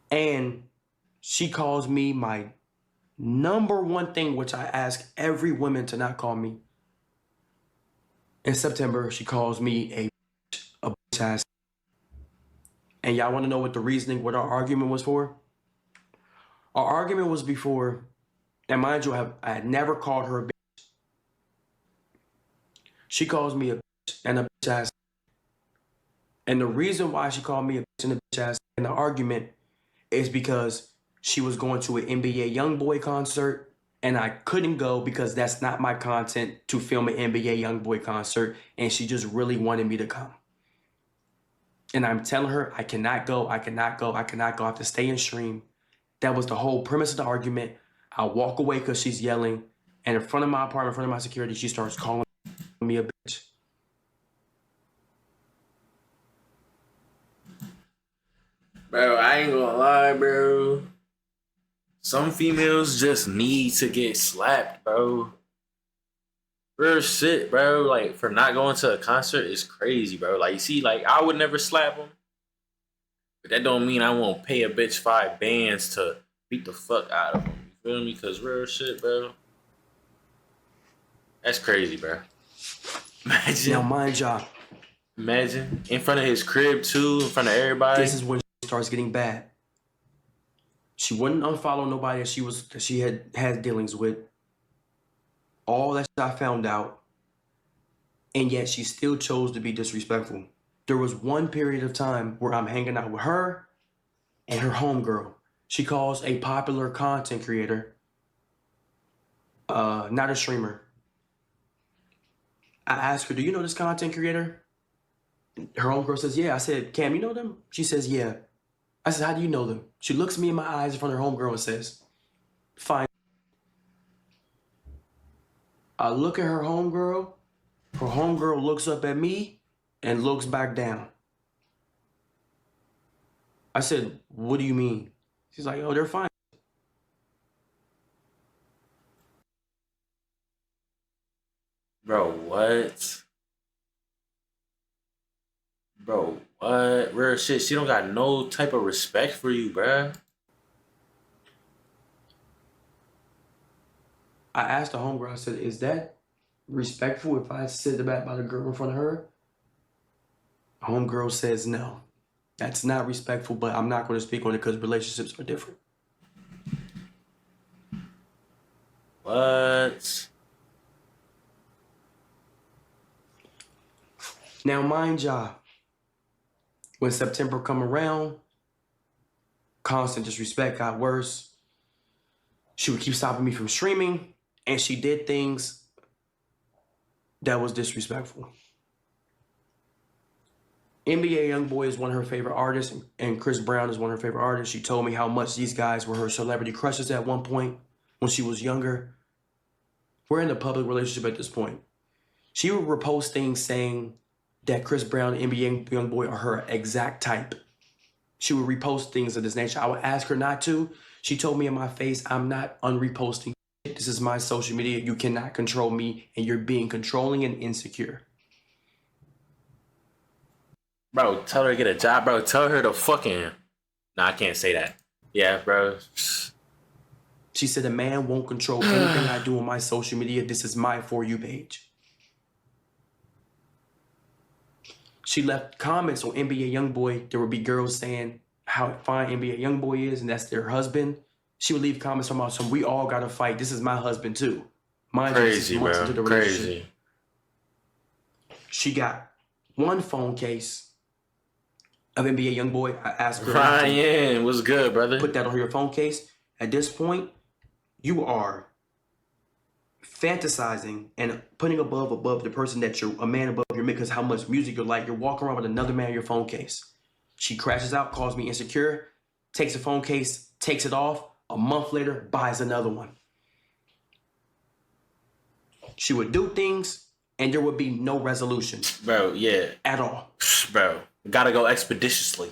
And she calls me my number one thing, which I ask every woman to not call me. In September, she calls me a bitch ass. And y'all want to know what the reasoning, what our argument was for? Our argument was before, and mind you, I had never called her a bitch. She calls me a bitch and a bitch ass. And the reason why she called me a bitch and a bitch ass in the argument is because she was going to an NBA YoungBoy concert, and I couldn't go because that's not my content to film an NBA YoungBoy concert, and she just really wanted me to come. And I'm telling her, I cannot go, I cannot go, I cannot go, I have to stay and stream. That was the whole premise of the argument. I walk away because she's yelling, and in front of my apartment, in front of my security, she starts calling me a bitch. Bro, I ain't gonna lie, bro. Some females just need to get slapped, bro. Real shit, bro. Like, for not going to a concert is crazy, bro. Like, you see, like, I would never slap them. But that don't mean I won't pay a bitch 5 bands to beat the fuck out of them. You feel me? Because real shit, bro. That's crazy, bro. Imagine. Now, mind y'all. Imagine. In front of his crib, too. In front of everybody. This is when it starts getting bad. She wouldn't unfollow nobody that she had dealings with. All that shit I found out. And yet she still chose to be disrespectful. There was one period of time where I'm hanging out with her and her homegirl. She calls a popular content creator, not a streamer. I asked her, do you know this content creator? Her homegirl says, yeah. I said, Cam, you know them? She says, yeah. I said, how do you know them? She looks me in my eyes in front of her homegirl and says, fine. I look at her homegirl looks up at me and looks back down. I said, what do you mean? She's like, oh, they're fine. Bro, what? Bro, what? Real shit. She don't got no type of respect for you, bruh. I asked the homegirl, I said, is that respectful if I sit the back by the girl in front of her? The homegirl says, no, that's not respectful, but I'm not going to speak on it because relationships are different. What? Now, mind y'all, when September come around, constant disrespect got worse. She would keep stopping me from streaming, and she did things that was disrespectful. NBA YoungBoy is one of her favorite artists, and Chris Brown is one of her favorite artists. She told me how much these guys were her celebrity crushes at one point when she was younger. We're in a public relationship at this point. She would repost things saying that Chris Brown and NBA YoungBoy are her exact type. She would repost things of this nature. I would ask her not to. She told me in my face, I'm not unreposting. This is my social media. You cannot control me, and you're being controlling and insecure. Bro, tell her to get a job, bro. Tell her to fucking... Nah, I can't say that. Yeah, bro. She said a man won't control anything I do on my social media. This is my For You page. She left comments on NBA YoungBoy. There would be girls saying how fine NBA YoungBoy is, and that's their husband. She would leave comments from us, we all got to fight. This is my husband too. Mind Crazy, you, bro. Into the relationship. Crazy. She got one phone case of NBA YoungBoy. I asked her, Ryan, what's good, brother? Put that on your phone case. At this point, you are fantasizing and putting above the person that you're a man above your because how much music you like. You're walking around with another man in your phone case. She crashes out, calls me insecure, takes the phone case, takes it off. A month later, buys another one. She would do things and there would be no resolution. Bro, yeah. At all. Bro, gotta go expeditiously.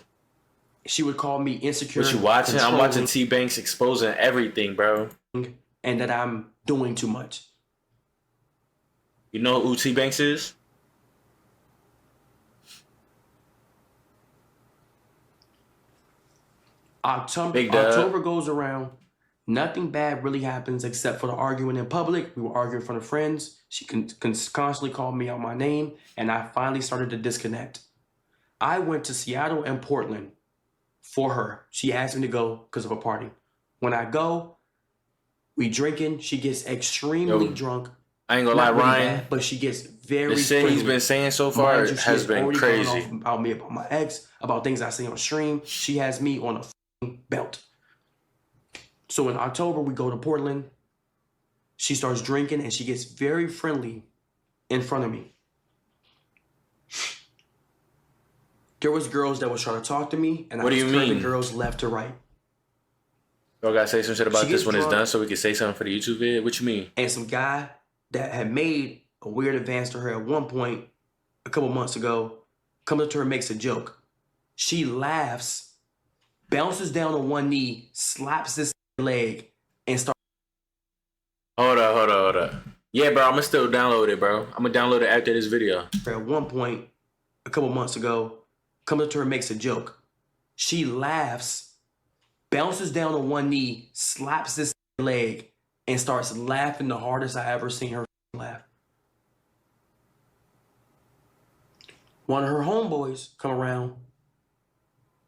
She would call me insecure. What you watching? I'm watching T Banks exposing everything, bro. And that I'm doing too much. You know who T Banks is? October goes around. Nothing bad really happens except for the arguing in public. We were arguing in front of friends. She constantly called me out my name, and I finally started to disconnect. I went to Seattle and Portland for her. She asked me to go because of a party. When I go, we drinking. She gets extremely drunk. I ain't gonna lie, Ryan. Bad, but she gets very. The shit he's been saying so far has been crazy. About me, about my ex, about things I say on stream. She has me on a belt. So in October, we go to Portland. She starts drinking and she gets very friendly in front of me. There was girls that was trying to talk to me, and what I was turning girls left to right. Y'all gotta say some shit about this when it's done so we can say something for the YouTube vid? What you mean? And some guy that had made a weird advance to her at one point a couple months ago comes up to her and makes a joke. She laughs, bounces down on one knee, slaps this leg, and starts. Hold up. Yeah, bro, I'm gonna still download it, bro. I'm gonna download it after this video. At one point a couple months ago, comes up to her and makes a joke. She laughs, bounces down on one knee, slaps this leg, and starts laughing the hardest I ever seen her laugh. One of her homeboys come around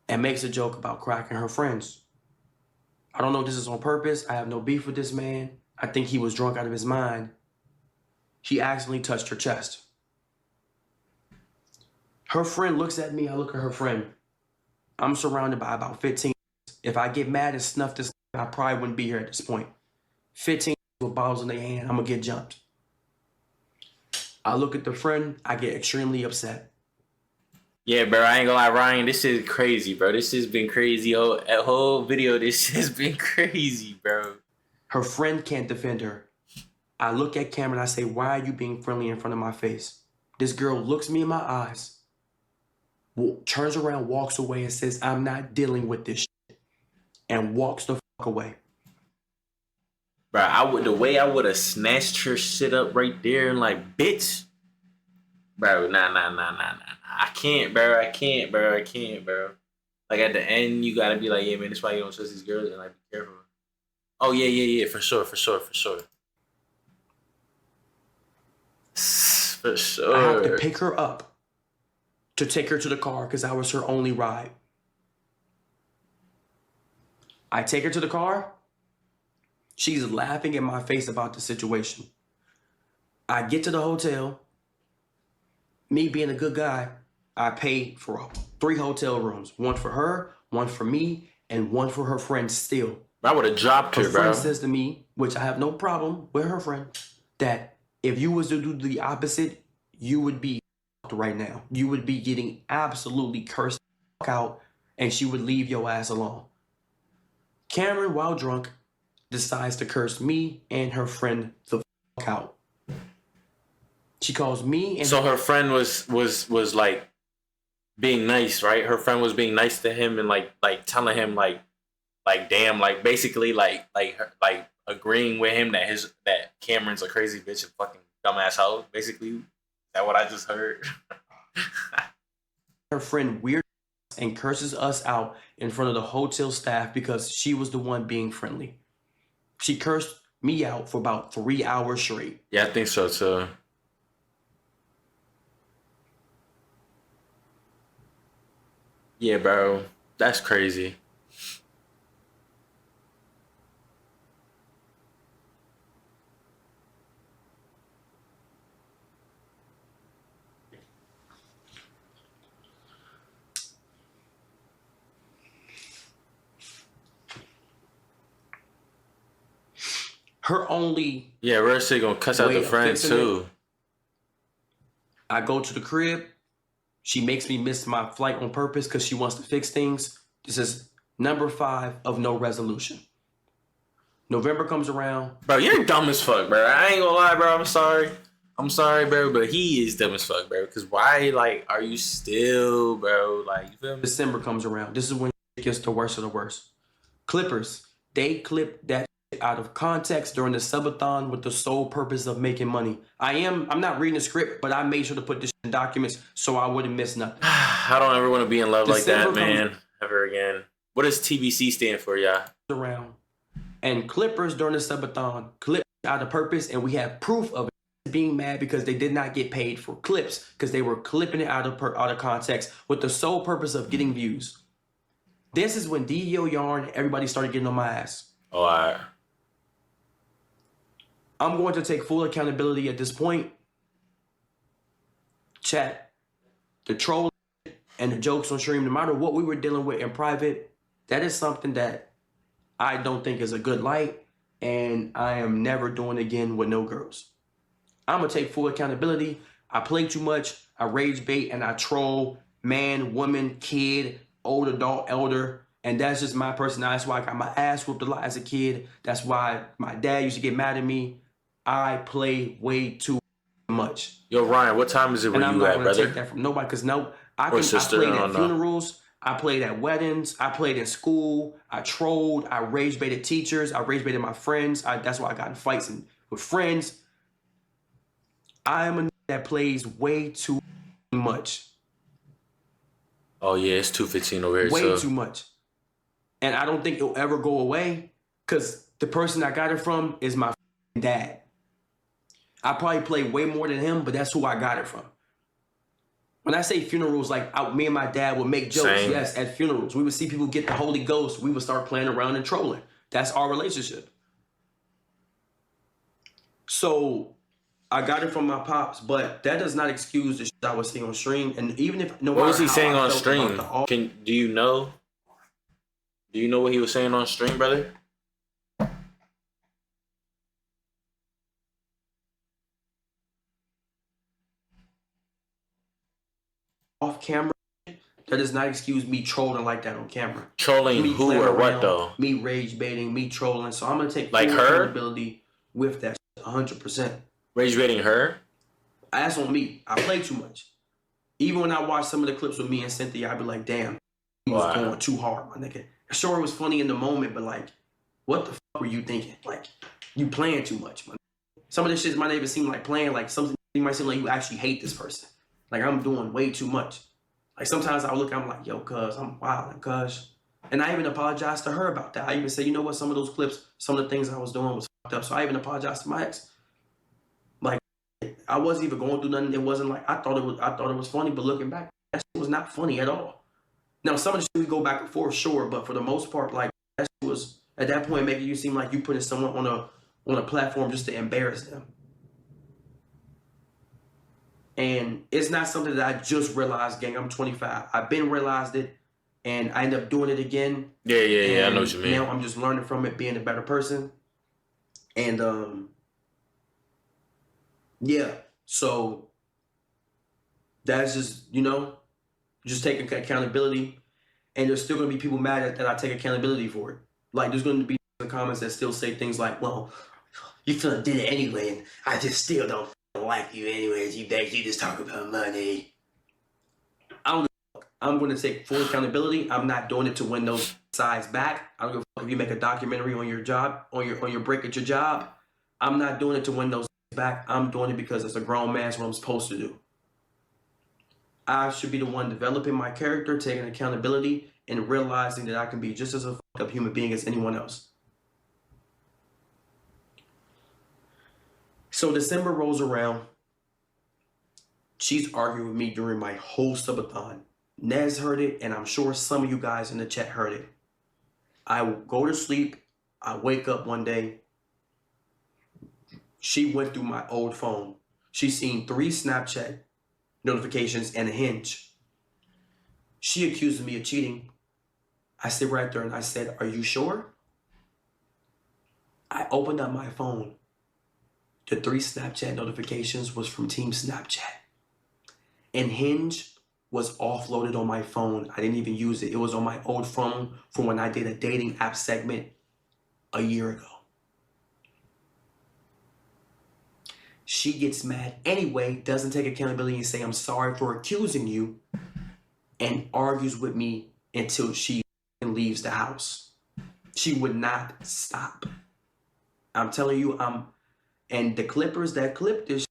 and makes a joke about cracking her friends. I don't know if this is on purpose. I have no beef with this man. I think he was drunk out of his mind. He accidentally touched her chest. Her friend looks at me. I look at her friend. I'm surrounded by about 15. If I get mad and snuff this, I probably wouldn't be here at this point. 15 with bottles in their hand. I'm going to get jumped. I look at the friend. I get extremely upset. Yeah, bro, I ain't gonna lie, Ryan, this is crazy, bro. This has been crazy. Whole video, this has been crazy, bro. Her friend can't defend her. I look at camera and I say, why are you being friendly in front of my face? This girl looks me in my eyes, turns around, walks away and says, I'm not dealing with this shit, and walks the fuck away. Bro, the way I would have snatched her shit up right there and like, bitch. Bro, nah. I can't, bro. Like at the end, you gotta be like, yeah, man, that's why you don't trust these girls and like be careful. Oh yeah, for sure. For sure. I have to pick her up to take her to the car because that was her only ride. I take her to the car. She's laughing in my face about the situation. I get to the hotel. me being a good guy, I paid for 3 hotel rooms. 1 for her, 1 for me, and 1 for her friend still. I would have dropped her, Her bro. friend says to me, which I have no problem with her friend, that if you was to do the opposite, you would be right now. You would be getting absolutely cursed out, and she would leave your ass alone. Cameron, while drunk, decides to curse me and her friend the fuck out. She calls me and so her friend was like being nice, right? Her friend was being nice to him and like telling him like damn, like basically like agreeing with him that Cameron's a crazy bitch and fucking dumbass hoe. Basically, is that what I just heard? her friend weird and curses us out in front of the hotel staff because she was the one being friendly. She cursed me out for about 3 hours straight. Yeah, I think so too. Yeah, bro, that's crazy. Her only Yeah, Red City gonna cuss out way the of friend fixing too. I go to the crib. She makes me miss my flight on purpose because she wants to fix things. This is number 5 of no resolution. November comes around. Bro, you're dumb as fuck, bro. I ain't gonna lie, bro. I'm sorry, bro, but he is dumb as fuck, bro. Cause why, like, are you still, bro? Like, you feel me? December comes around. This is when it gets the worst of the worst. Clippers, they clipped that shit out of context during the subathon with the sole purpose of making money. I'm not reading the script, but I made sure to put this in documents so I wouldn't miss nothing. I don't ever want to be in love December like that, man. Ever again. What does TBC stand for, y'all? Around. And Clippers during the subathon clipped out of purpose, and we have proof of it being mad because they did not get paid for clips because they were clipping it out of context with the sole purpose of getting views. This is when DDO Yarn, everybody started getting on my ass. Oh, all right. I'm going to take full accountability at this point. Chat, the troll and the jokes on stream, no matter what we were dealing with in private, that is something that I don't think is a good light, and I am never doing again with no girls. I'm gonna take full accountability. I play too much, I rage bait, and I troll man, woman, kid, old adult, elder, and that's just my personality. That's why I got my ass whooped a lot as a kid. That's why my dad used to get mad at me. I play way too much. Yo, Ryan, what time is it where and I'm you not at, gonna brother? take that from nobody because I sister, played I at don't know. funerals. I played at weddings. I played in school. I trolled. I rage baited teachers. I rage baited my friends. That's why I got in fights with friends. I am a that plays way too much. Oh, yeah, it's 2:15 over here, Way so. too much. And I don't think it'll ever go away because the person I got it from is my dad. I probably play way more than him, but that's who I got it from. When I say funerals, like me and my dad would make jokes. Same. Yes, at funerals. We would see people get the Holy Ghost. We would start playing around and trolling. That's our relationship. So I got it from my pops, but that does not excuse the shit I was saying on stream. And even if What was he saying on stream? Do you know? Do you know what he was saying on stream, brother? Off camera, that does not excuse me trolling like that on camera. Trolling Me who playing or what, around, though? Me rage baiting, me trolling. So I'm gonna take Like full her? accountability with that 100%. Rage baiting her? That's on me. I play too much. Even when I watch some of the clips with me and Cynthia, I'd be like, damn, he was going too hard, my nigga. Sure, it was funny in the moment, but like, what the fuck were you thinking? Like, you playing too much, man. Some of this shit might not even seem like playing. Like, something might seem like you actually hate this person. Like, I'm doing way too much. Like, sometimes I look, I'm like, yo, cuz, I'm wilding, cuz. And I even apologized to her about that. I even said, you know what, some of those clips, some of the things I was doing was fucked up. So I even apologized to my ex. Like, I wasn't even going through nothing. It wasn't like, I thought it was funny, but looking back, that shit was not funny at all. Now, some of the shit we go back and forth, sure, but for the most part, like, that shit was, at that point, making you seem like you putting someone on a platform just to embarrass them. And it's not something that I just realized, gang. I'm 25. I've been realized it, and I end up doing it again. Yeah. I know what you mean. Now I'm just learning from it, being a better person. And yeah. So that's just, just taking accountability. And there's still gonna be people mad that I take accountability for it. Like, there's gonna be comments that still say things like, "Well, you still did it anyway, and I just still don't like you anyways. You just talk about money." I don't give a fuck. I'm going to take full accountability. I'm not doing it to win those sides back. I don't give a fuck if you make a documentary on your job, on your break at your job. I'm not doing it to win those back. I'm doing it because it's a grown man. It's what I'm supposed to do. I should be the one developing my character, taking accountability, and realizing that I can be just as a fucked up human being as anyone else. So December rolls around. She's arguing with me during my whole subathon. Nez heard it, and I'm sure some of you guys in the chat heard it. I go to sleep. I wake up one day. She went through my old phone. She's seen 3 Snapchat notifications and a Hinge. She accused me of cheating. I sit right there and I said, "Are you sure?" I opened up my phone. The 3 Snapchat notifications was from Team Snapchat. And Hinge was offloaded on my phone. I didn't even use it. It was on my old phone from when I did a dating app segment a year ago. She gets mad anyway, doesn't take accountability and say, "I'm sorry for accusing you," and argues with me until she leaves the house. She would not stop. I'm telling you, and the clippers that clipped this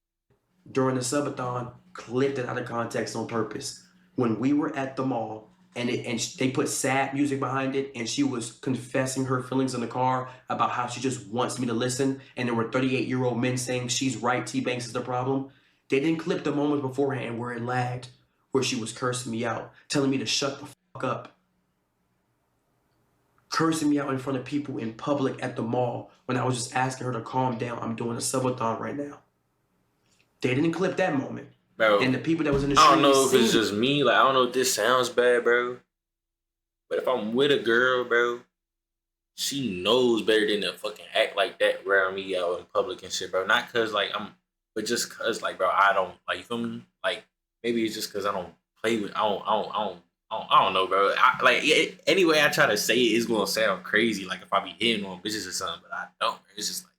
during the subathon clipped it out of context on purpose. When we were at the mall and they put sad music behind it, and she was confessing her feelings in the car about how she just wants me to listen, and there were 38-year-old men saying she's right, T-Banks is the problem. They didn't clip the moment beforehand where it lagged, where she was cursing me out, telling me to shut the fuck up, cursing me out in front of people in public at the mall when I was just asking her to calm down. I'm doing a subathon right now. They didn't clip that moment. Bro, and the people that was in the street. I don't know if it's just me. Like, I don't know if this sounds bad, bro. But if I'm with a girl, bro, she knows better than to fucking act like that around me out in public and shit, bro. Not cause like but just cause like, bro, I don't like, you feel me? Like, maybe it's just cause I don't play with. I don't know, bro. Anyway, I try to say it's gonna sound crazy, like if I be hitting on bitches or something, but I don't. Bro. It's just like,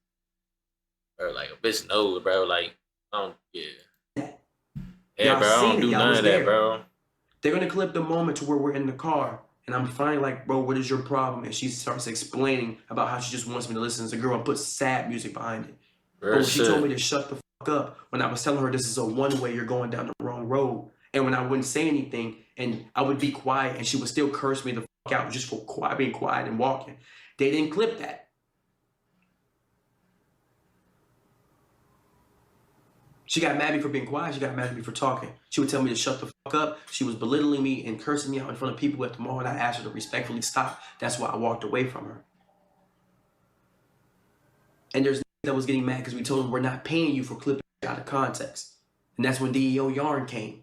bro, like a bitch knows, bro. Like, yeah. Yeah, bro, I don't do none of that, bro. They're gonna clip the moment to where we're in the car, and I'm finally like, "Bro, what is your problem?" And she starts explaining about how she just wants me to listen as a girl and put sad music behind it. But she told me to shut the fuck up when I was telling her this is a one-way, you're going down the wrong road. And when I wouldn't say anything and I would be quiet, and she would still curse me the fuck out just for being quiet and walking. They didn't clip that. She got mad at me for being quiet. She got mad at me for talking. She would tell me to shut the fuck up. She was belittling me and cursing me out in front of people at the mall, and I asked her to respectfully stop. That's why I walked away from her. And there's that was getting mad because we told them we're not paying you for clipping out of context. And that's when DEO yarn came.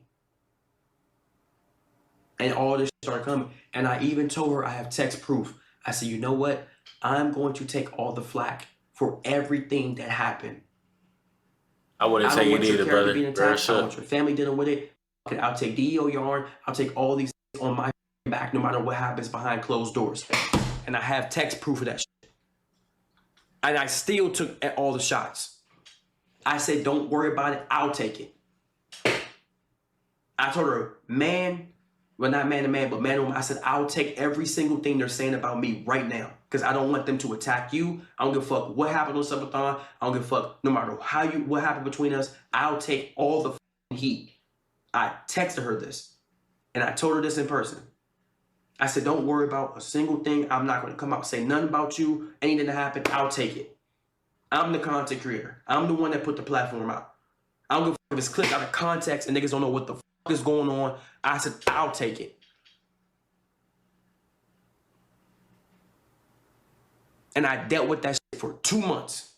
And all this started coming. And I even told her I have text proof. I said, "You know what? I'm going to take all the flack for everything that happened. I wouldn't take it either, brother. Being attacked. I want your family dealing with it. I'll take DEO yarn. I'll take all these things on my back, no matter what happens behind closed doors." And I have text proof of that shit. And I still took all the shots. I said, "Don't worry about it. I'll take it." I told her, well, not man to man, but man to woman. I said, "I'll take every single thing they're saying about me right now, because I don't want them to attack you. I don't give a fuck what happened on subathon. I don't give a fuck no matter what happened between us. I'll take all the heat." I texted her this, and I told her this in person. I said, "Don't worry about a single thing. I'm not going to come out and say nothing about you. Anything that happened, I'll take it. I'm the content creator. I'm the one that put the platform out. I don't give a fuck if it's clipped out of context and niggas don't know what the fuck is going on. I said, I'll take it." And I dealt with that shit for 2 months.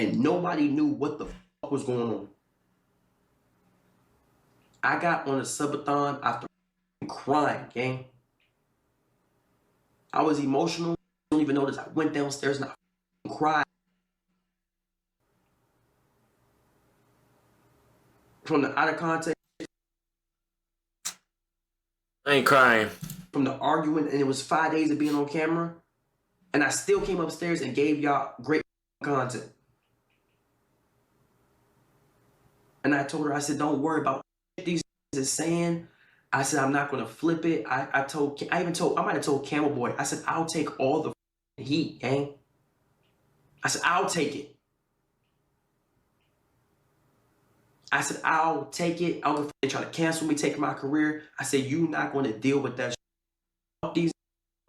and nobody knew what the fuck was going on. I got on a subathon after crying, gang. I was emotional. I don't even notice. I went downstairs and I cried. From the out of context. I ain't crying. From the argument, and it was 5 days of being on camera, and I still came upstairs and gave y'all great content. And I told her, I said, don't worry about what these is saying. I said, I'm not gonna flip it. I might have told Camel Boy, I said, I'll take all the heat, gang. I said, I'll take it. I said, I'll take it. I don't know if they try to cancel me, take my career. I said, you not gonna deal with that shit. These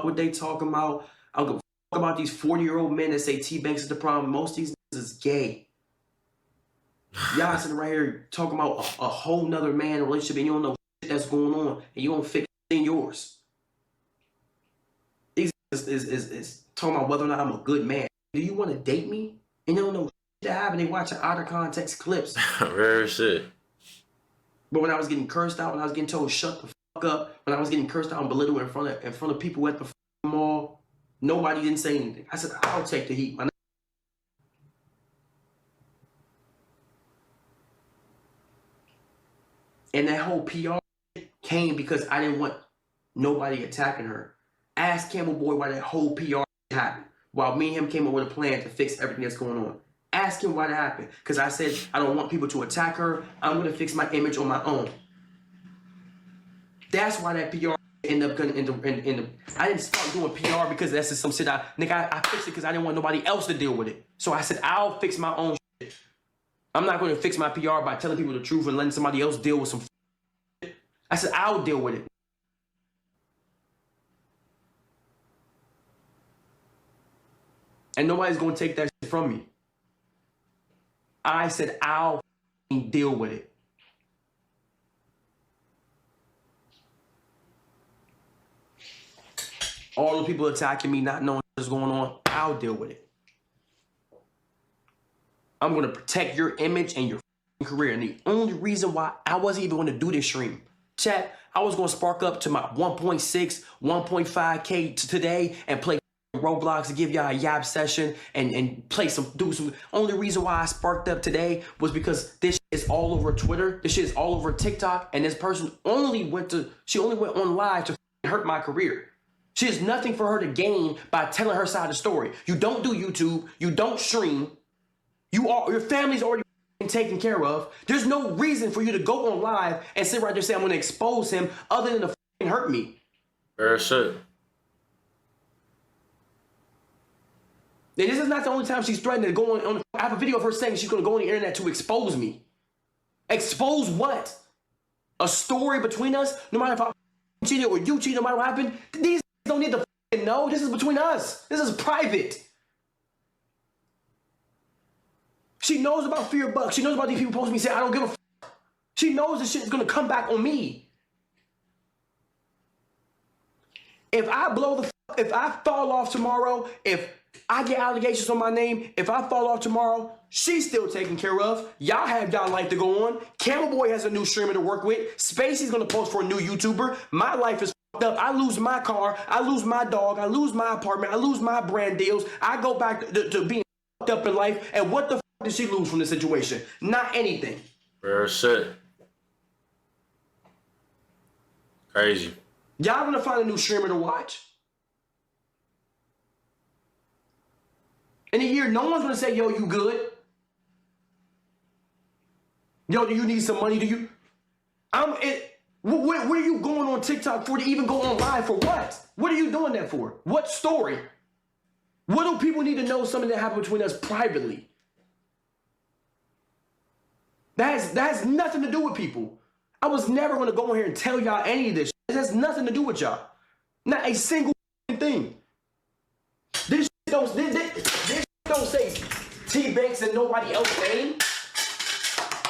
what they talking about. I don't give a fuck about these 40-year-old men that say T Banks is the problem. Most of these niggas is gay. Y'all sitting right here talking about a whole nother man relationship and you don't know shit that's going on and you don't fix it in yours. These is talking about whether or not I'm a good man. Do you want to date me? And you don't know shit that happened. They watching out of context clips. Rare shit. But when I was getting cursed out, when I was getting told shut the fuck up, when I was getting cursed out and belittled in front of people at the mall, nobody didn't say anything. I said, I'll take the heat, my nigga. And that whole PR came because I didn't want nobody attacking her. Ask Campbell Boy why that whole PR happened. While me and him came up with a plan to fix everything that's going on. Ask him why that happened. Because I said, I don't want people to attack her. I'm going to fix my image on my own. That's why that PR ended up going in the... I didn't start doing PR because that's just some shit I fixed it because I didn't want nobody else to deal with it. So I said, I'll fix my own shit. I'm not going to fix my PR by telling people the truth and letting somebody else deal with some shit. I said, I'll deal with it. And nobody's going to take that shit from me. I said, I'll deal with it. All the people attacking me, not knowing what's going on, I'll deal with it. I'm going to protect your image and your career. And the only reason why I wasn't even going to do this stream, chat, I was going to spark up to my 1.6, 1.5K today and play Roblox to give y'all a yap session and play do some. Only reason why I sparked up today was because this shit is all over Twitter. This shit is all over TikTok. And this person only went on live to hurt my career. She has nothing for her to gain by telling her side of the story. You don't do YouTube. You don't stream. Your family's already taken care of. There's no reason for you to go on live and sit right there and say, I'm going to expose him other than to hurt me. Fair shit. And this is not the only time she's threatened to go on. I have a video of her saying she's going to go on the internet to expose me. Expose what? A story between us? No matter if I cheated or you cheated, no matter what happened. These don't need to know. This is between us. This is private. She knows about fear bucks. She knows about these people posting me saying, I don't give a f. She knows this shit is going to come back on me. If I if I fall off tomorrow, if I get allegations on my name, if I fall off tomorrow, she's still taken care of. Y'all have y'all life to go on. Camel Boy has a new streamer to work with. Spacey's going to post for a new YouTuber. My life is fucked up. I lose my car. I lose my dog. I lose my apartment. I lose my brand deals. I go back to being fucked up in life. And what the did she lose from this situation? Not anything. Fair shit. Crazy. Y'all gonna find a new streamer to watch. In a year, no one's gonna say, yo, you good? Yo, do you need some money? What are you going on TikTok for to even go on live for what? What are you doing that for? What story? What do people need to know something that happened between us privately? That has nothing to do with people. I was never going to go in here and tell y'all any of this shit. It has nothing to do with y'all. Not a single thing. This don't say T Banks and nobody else name.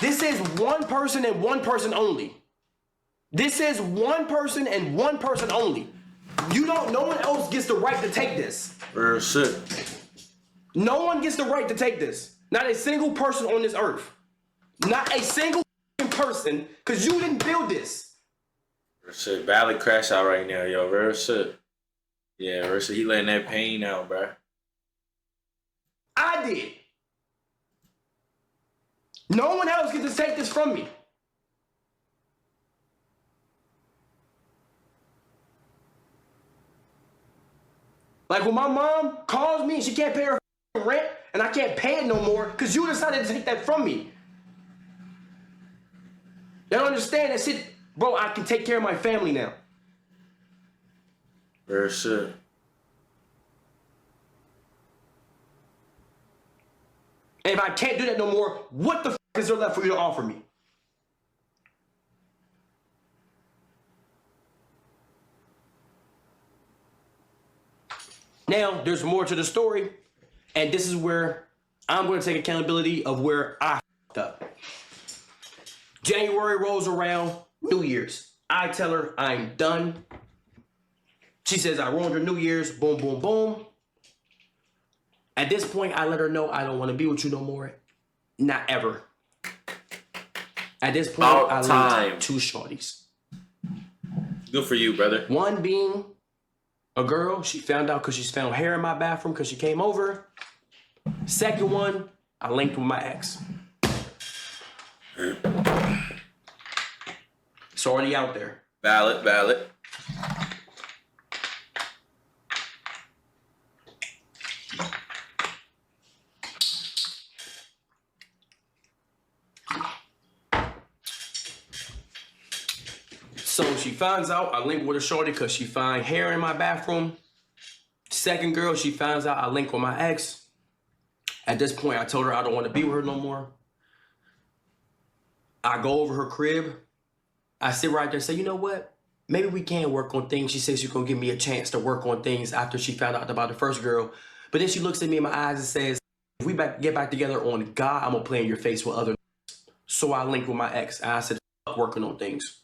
This is one person and one person only. This is one person and one person only. No one else gets the right to take this. Real shit. No one gets the right to take this. Not a single person on this earth. Not a single person, because you didn't build this. Real shit. Valid crash out right now, yo. Real shit. Yeah, real shit. He letting that pain out, bro. I did. No one else gets to take this from me. Like when my mom calls me and she can't pay her rent and I can't pay it no more because you decided to take that from me. They don't understand that shit. Bro, I can take care of my family now. Real shit. And if I can't do that no more, what the f is there left for you to offer me? Now, there's more to the story, and this is where I'm going to take accountability of where I f***ed up. January rolls around, New Year's. I tell her I'm done. She says I ruined her New Year's, boom, boom, boom. At this point, I let her know I don't want to be with you no more. Not ever. At this point, I linked two shorties. Good for you, brother. One being a girl. She found out because she's found hair in my bathroom because she came over. Second one, I linked with my ex. It's already out there. Valid. So she finds out I linked with a shorty because she found hair in my bathroom. Second girl, she finds out I linked with my ex. At this point, I told her I don't want to be with her no more. I go over her crib. I sit right there and say, you know what? Maybe we can work on things. She says she's going to give me a chance to work on things after she found out about the first girl. But then she looks at me in my eyes and says, if we get back together on God, I'm going to play in your face with other. So I linked with my ex. And I said, fuck working on things.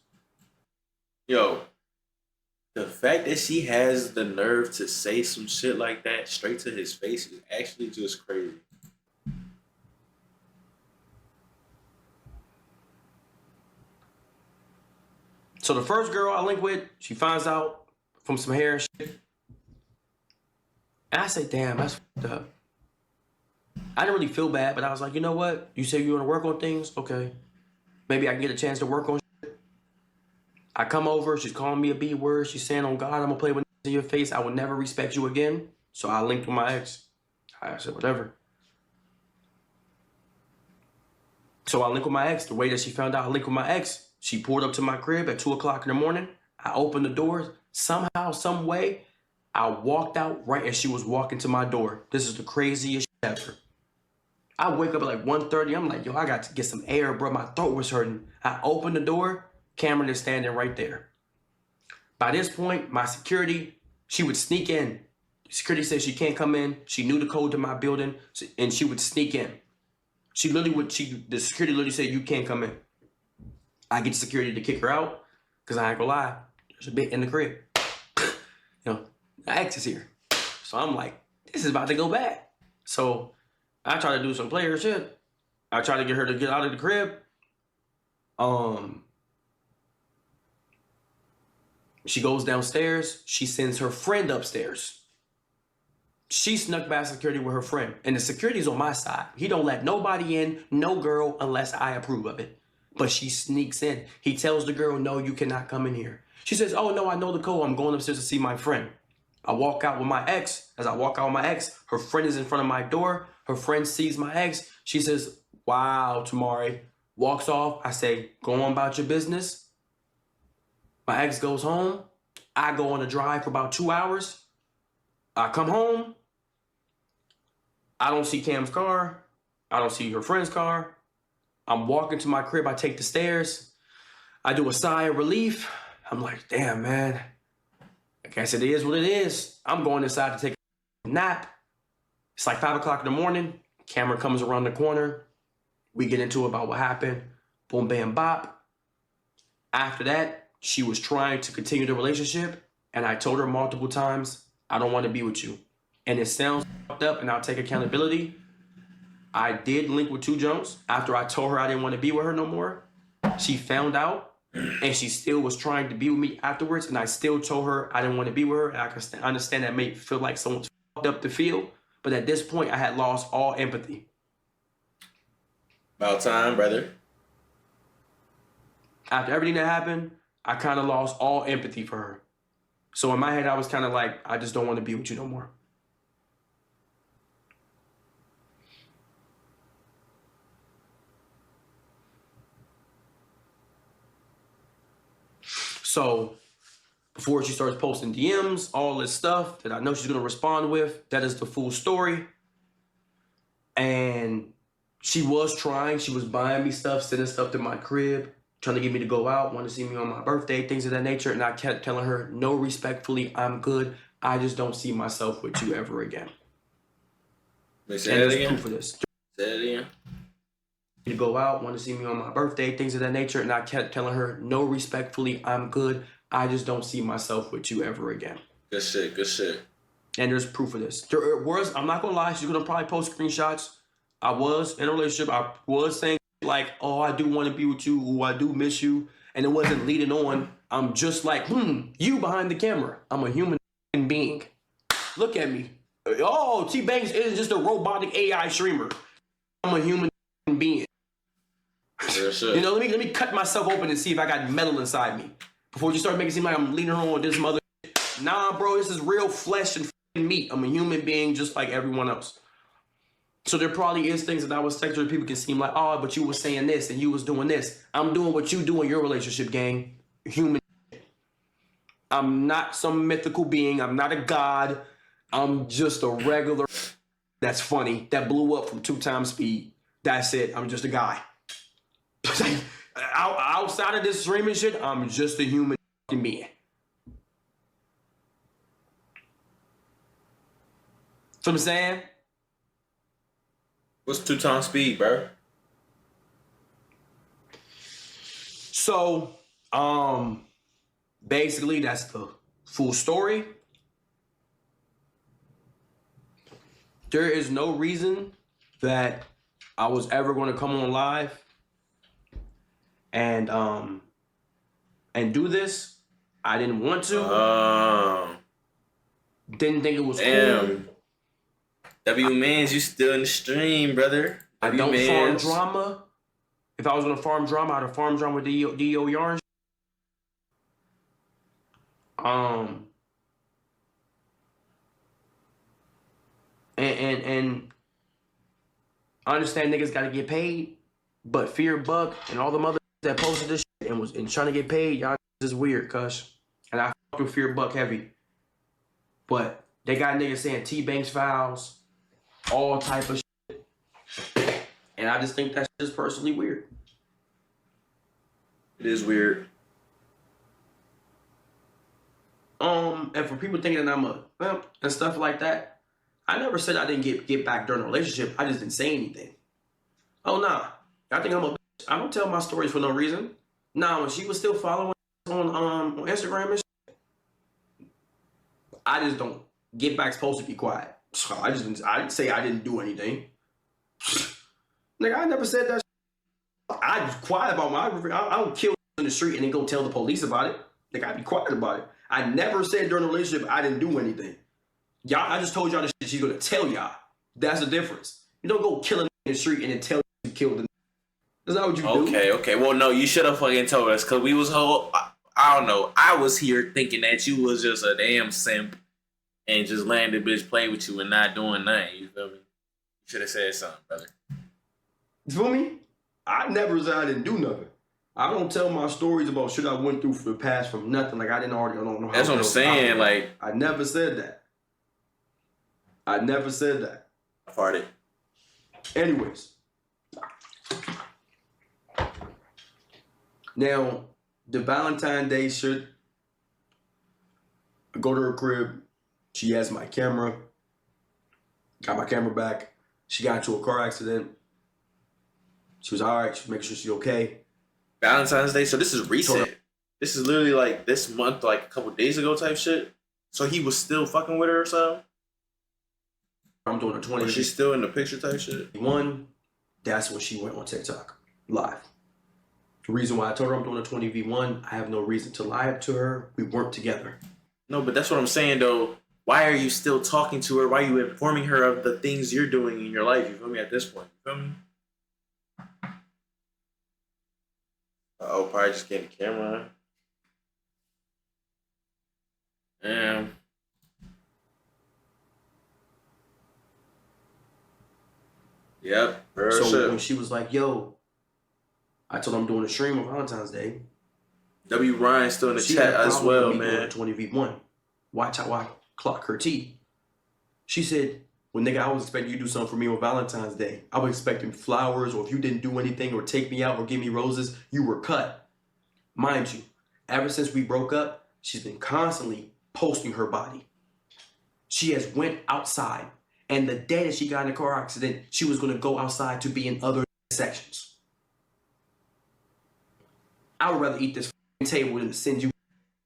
Yo, the fact that she has the nerve to say some shit like that straight to his face is actually just crazy. So the first girl I linked with, she finds out from some hair and shit. And I said, damn, that's fucked up. I didn't really feel bad, but I was like, you know what? You say you want to work on things? Okay. Maybe I can get a chance to work on shit. I come over, she's calling me a B word. She's saying, oh God, I'm going to play with in your face. I will never respect you again. So I linked with my ex. I said, whatever. So I linked with my ex. The way that she found out I linked with my ex, she pulled up to my crib at 2 o'clock in the morning. I opened the doors. Somehow, some way, I walked out right as she was walking to my door. This is the craziest shit ever. I wake up at like 1:30. I'm like, yo, I got to get some air, bro. My throat was hurting. I opened the door. Cameron is standing right there. By this point, my security, she would sneak in. Security said she can't come in. She knew the code to my building, and she would sneak in. She literally would, the security literally said, you can't come in. I get security to kick her out, because I ain't gonna lie, there's a bit in the crib. You know, the ex is here. So I'm like, this is about to go bad. So I try to do some player shit. I try to get her to get out of the crib. She goes downstairs. She sends her friend upstairs. She snuck past security with her friend. And the security's on my side. He don't let nobody in, no girl, unless I approve of it. But she sneaks in. He tells the girl, no, you cannot come in here. She says, oh, no, I know the code. I'm going upstairs to see my friend. I walk out with my ex. As I walk out with my ex, her friend is in front of my door. Her friend sees my ex. She says, wow, Tamari. Walks off. I say, go on about your business. My ex goes home. I go on a drive for about 2 hours. I come home. I don't see Cam's car. I don't see her friend's car. I'm walking to my crib. I take the stairs. I do a sigh of relief. I'm like, damn, man. I guess it is what it is. I'm going inside to take a nap. It's like 5 o'clock in the morning. Camera comes around the corner. We get into it about what happened. Boom, bam, bop. After that, she was trying to continue the relationship. And I told her multiple times, I don't want to be with you. And it sounds fucked up, and I'll take accountability. I did link with 2 Jones after I told her I didn't want to be with her no more. She found out, and she still was trying to be with me afterwards, and I still told her I didn't want to be with her, and I can understand that may feel like someone's fucked up to feel, but at this point, I had lost all empathy. About time, brother. After everything that happened, I kind of lost all empathy for her. So in my head, I was kind of like, I just don't want to be with you no more. So before she starts posting DMs, all this stuff that I know she's going to respond with, that is the full story. And she was trying. She was buying me stuff, sending stuff to my crib, trying to get me to go out, want to see me on my birthday, things of that nature. And I kept telling her, no, respectfully, I'm good. I just don't see myself with you ever again. Say that again. Proof of this. Say it again. To go out, want to see me on my birthday, things of that nature. And I kept telling her, no, respectfully, I'm good. I just don't see myself with you ever again. Good shit, good shit. And there's proof of this. There was, I'm not going to lie, she's going to probably post screenshots. I was in a relationship. I was saying like, oh, I do want to be with you. Ooh, I do miss you. And it wasn't leading on. I'm just like, you behind the camera. I'm a human being. Look at me. Oh, T-Banks isn't just a robotic AI streamer. I'm a human being. You know, let me cut myself open and see if I got metal inside me before you start making it seem like I'm leading her on this mother. Nah, bro, this is real flesh and meat. I'm a human being just like everyone else. So there probably is things that I was texting people can seem like, oh, but you was saying this and you was doing this. I'm doing what you do in your relationship, gang. Human. I'm not some mythical being. I'm not a god. I'm just a regular that's funny that blew up from 2 times speed. That's it. I'm just a guy. Outside of this streaming shit, I'm just a human being. So I'm saying? What's 2 times speed, bro? So, basically that's the full story. There is no reason that I was ever going to come on live and do this. I didn't want to. Didn't think it was cool. W Mans, you still in the stream, brother. I don't farm drama. If I was gonna farm drama, I'd have farm drama with D.O. Yarn. And I understand niggas gotta get paid, but Fear Buck and all the mothers that posted this shit and was trying to get paid, y'all is weird, cuz. And I fuck with Fear Buck heavy. But they got niggas saying T-Banks fouls, all type of shit. And I just think that's just personally weird. It is weird. And for people thinking that I'm a pimp and stuff like that, I never said I didn't get back during a relationship. I just didn't say anything. Oh, nah. I think I'm a bitch. I don't tell my stories for no reason. Nah, when she was still following on Instagram and shit, I just don't. Get back's supposed to be quiet. I didn't say I didn't do anything. Nigga, I never said that. I was quiet about my. I don't kill in the street and then go tell the police about it. Nigga, I be quiet about it. I never said during the relationship I didn't do anything. Y'all, I just told y'all the shit she's gonna tell y'all. That's the difference. You don't go killing in the street and then tell you killed the. That's not what you do. Okay. Well, no, you should have fucking told us because we was whole. I don't know. I was here thinking that you was just a damn simp and just letting the bitch play with you and not doing nothing. You feel me? You should have said something, brother. You feel me? I never said I didn't do nothing. I don't tell my stories about shit I went through for the past from nothing. Like I don't know how. That's what I'm saying. Like I never said that. I never said that. I farted. Anyways. Now, the Valentine's Day shit. I go to her crib. She has my camera. Got my camera back. She got into a car accident. She was all right. She was making sure she's okay. Valentine's Day? So this is recent. This is literally like this month, like a couple days ago type shit. So he was still fucking with her or something? I'm doing a 20. Was she still in the picture type shit? That's when she went on TikTok live. The reason why I told her I'm doing a 20v1, I have no reason to lie to her. We weren't together. No, but that's what I'm saying though. Why are you still talking to her? Why are you informing her of the things you're doing in your life? You feel me? At this point, you feel me? Oh, probably just getting the camera. Damn. Yep. So when she was like, yo, I told her I'm doing a stream on Valentine's Day. W. Ryan still in the chat as well, man. 20v1. Watch how I clock her T. She said, well, nigga, I was expecting you to do something for me on Valentine's Day. I was expecting flowers, or if you didn't do anything or take me out or give me roses, you were cut. Mind you, ever since we broke up, she's been constantly posting her body. She has went outside, and the day that she got in a car accident, she was going to go outside to be in other sections. I would rather eat this table than send you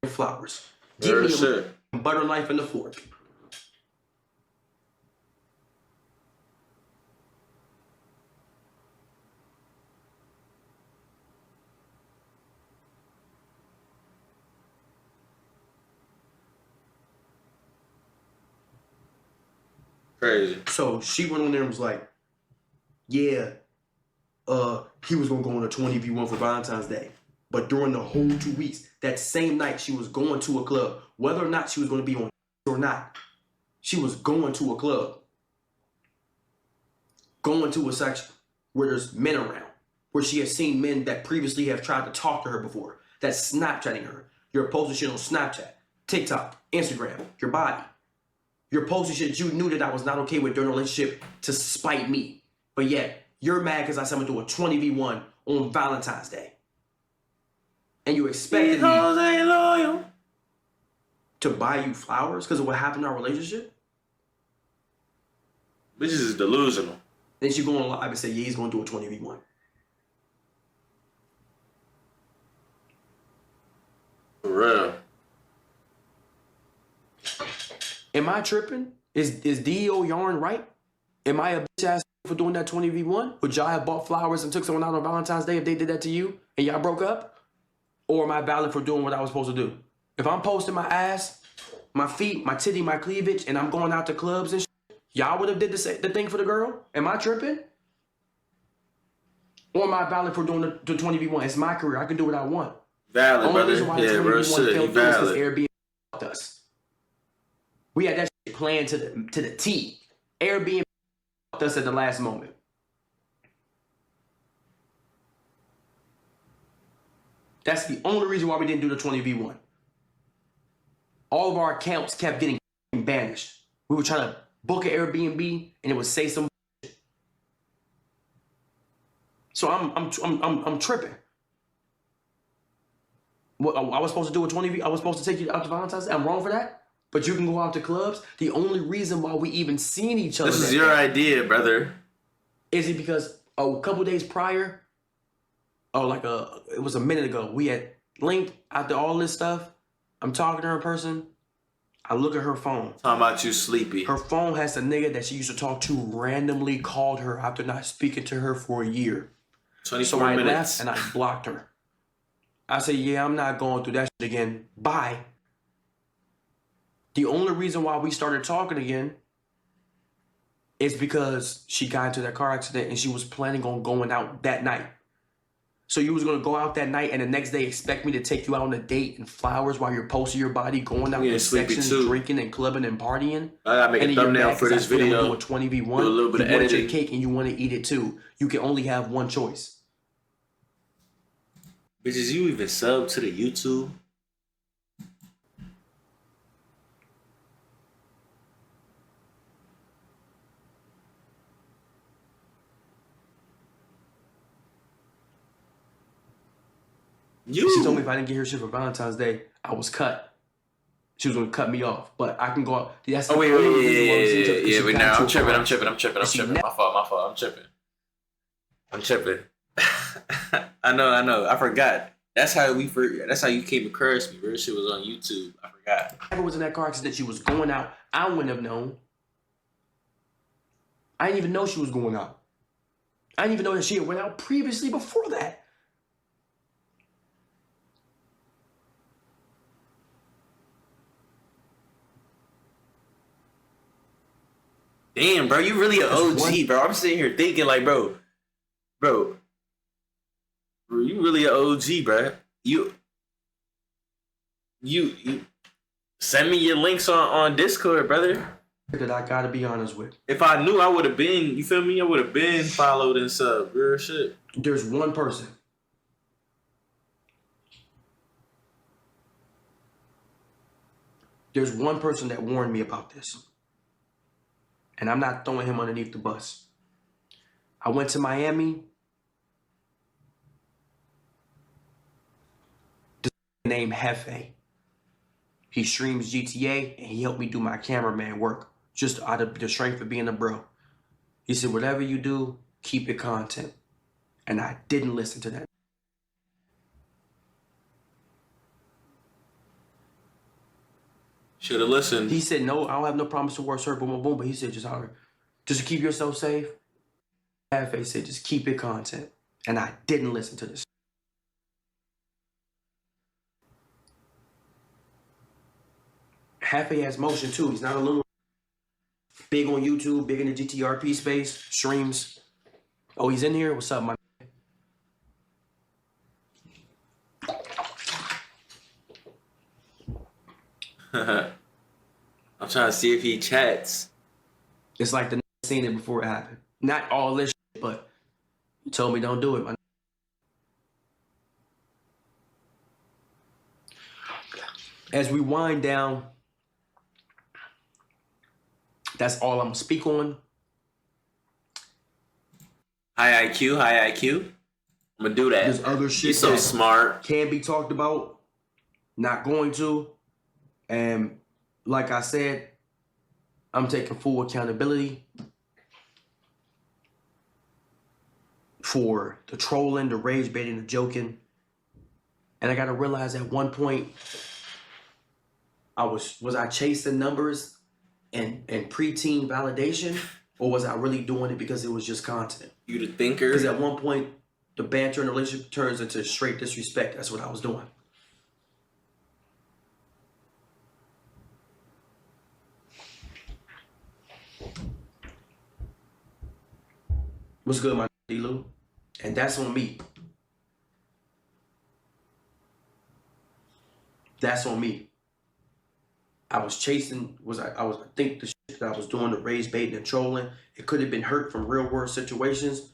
flowers. Give me a butter knife and a fork. Crazy. So she went on there and was like, yeah, he was gonna go on a 20v1 for Valentine's Day. But during the whole 2 weeks, that same night she was going to a club. Whether or not she was gonna be on or not, she was going to a club. Going to a section where there's men around. Where she has seen men that previously have tried to talk to her before. That's Snapchatting her. You're posting shit on Snapchat, TikTok, Instagram, your body. You're posting shit you knew that I was not okay with during a relationship to spite me. But yet, you're mad because I said I'm gonna do a 20v1 on Valentine's Day. And you expected me loyal to buy you flowers because of what happened in our relationship? This is delusional. Then she go on live and say, yeah, he's gonna do a 20v1. For real. Am I tripping? Is DEO Yarn right? Am I a bitch ass for doing that 20v1? Would y'all have bought flowers and took someone out on Valentine's Day if they did that to you and y'all broke up? Or am I valid for doing what I was supposed to do? If I'm posting my ass, my feet, my titty, my cleavage, and I'm going out to clubs and shit, y'all would have did the thing for the girl? Am I tripping? Or am I valid for doing the 20v1? It's my career. I can do what I want. Valid, only brother. Reason why Yeah, the bro, shit, you valid. Airbnb fucked us. We had that shit planned to the T. Airbnb fucked us at the last moment. That's the only reason why we didn't do the 20v1. All of our accounts kept getting banished. We were trying to book an Airbnb and it would say some shit. So I'm tripping. What, I was supposed to do a 20v. I was supposed to take you out to Valentine's Day. I'm wrong for that. But you can go out to clubs. The only reason why we even seen each other. This is your idea, brother. Is it because a couple days prior? It was a minute ago. We had linked after all this stuff. I'm talking to her in person. I look at her phone. Talking about you sleepy. Her phone has a nigga that she used to talk to randomly called her after not speaking to her for a year. 24 minutes. Left and I blocked her. I said, yeah, I'm not going through that shit again. Bye. The only reason why we started talking again is because she got into that car accident and she was planning on going out that night. So you was going to go out that night and the next day expect me to take you out on a date and flowers while you're posting your body, going out in sections, drinking and clubbing and partying. I got to make a thumbnail for this video. Do a 20v1. Do a little bit of editing. You want your cake and you want to eat it too. You can only have one choice. Bitches, you even sub to the YouTube? She told me if I didn't get her shit for Valentine's Day, I was cut. She was gonna cut me off, but I can go out. That's wait, but now I'm tripping. My fault. I'm tripping. I know. I forgot. That's how you came across me. Real shit was on YouTube. I forgot. If I was in that car accident, she was going out. I wouldn't have known. I didn't even know she was going out. I didn't even know that she had went out previously before that. Damn, bro, you really an OG, bro. I'm sitting here thinking like, bro, you really an OG, bro. You send me your links on Discord, brother. That I gotta be honest with. If I knew, I would have been, you feel me? I would have been followed and sub. Real shit. There's one person. There's one person that warned me about this. And I'm not throwing him underneath the bus. I went to Miami. This named Hefe. He streams GTA and he helped me do my cameraman work just out of the strength of being a bro. He said, whatever you do, keep your content. And I didn't listen to that. Should have listened. He said, no, I don't have no promise to work, sir, boom, boom, boom. But he said, just to keep yourself safe. Hefe said, just keep your content. And I didn't listen to this. Hefe has motion too. He's not a little big on YouTube, big in the GTRP space, streams. Oh, he's in here? What's up, my I'm trying to see if he chats. It's like the seen it before it happened. Not all this shit, but he told me don't do it, man. As we wind down, that's all I'm gonna speak on. High IQ, high IQ. I'm gonna do that. There's other shit You're so smart. Can be talked about, not going to. And like I said, I'm taking full accountability for the trolling, the rage baiting, the joking. And I gotta realize at one point, was I chasing numbers and preteen validation, or was I really doing it because it was just content? You the thinker. Because at one point, the banter in the relationship turns into straight disrespect. That's what I was doing. What's good, my D-Lou? And that's on me. That's on me. I was chasing, I think the shit that I was doing, the rage baiting and trolling, it could have been hurt from real world situations.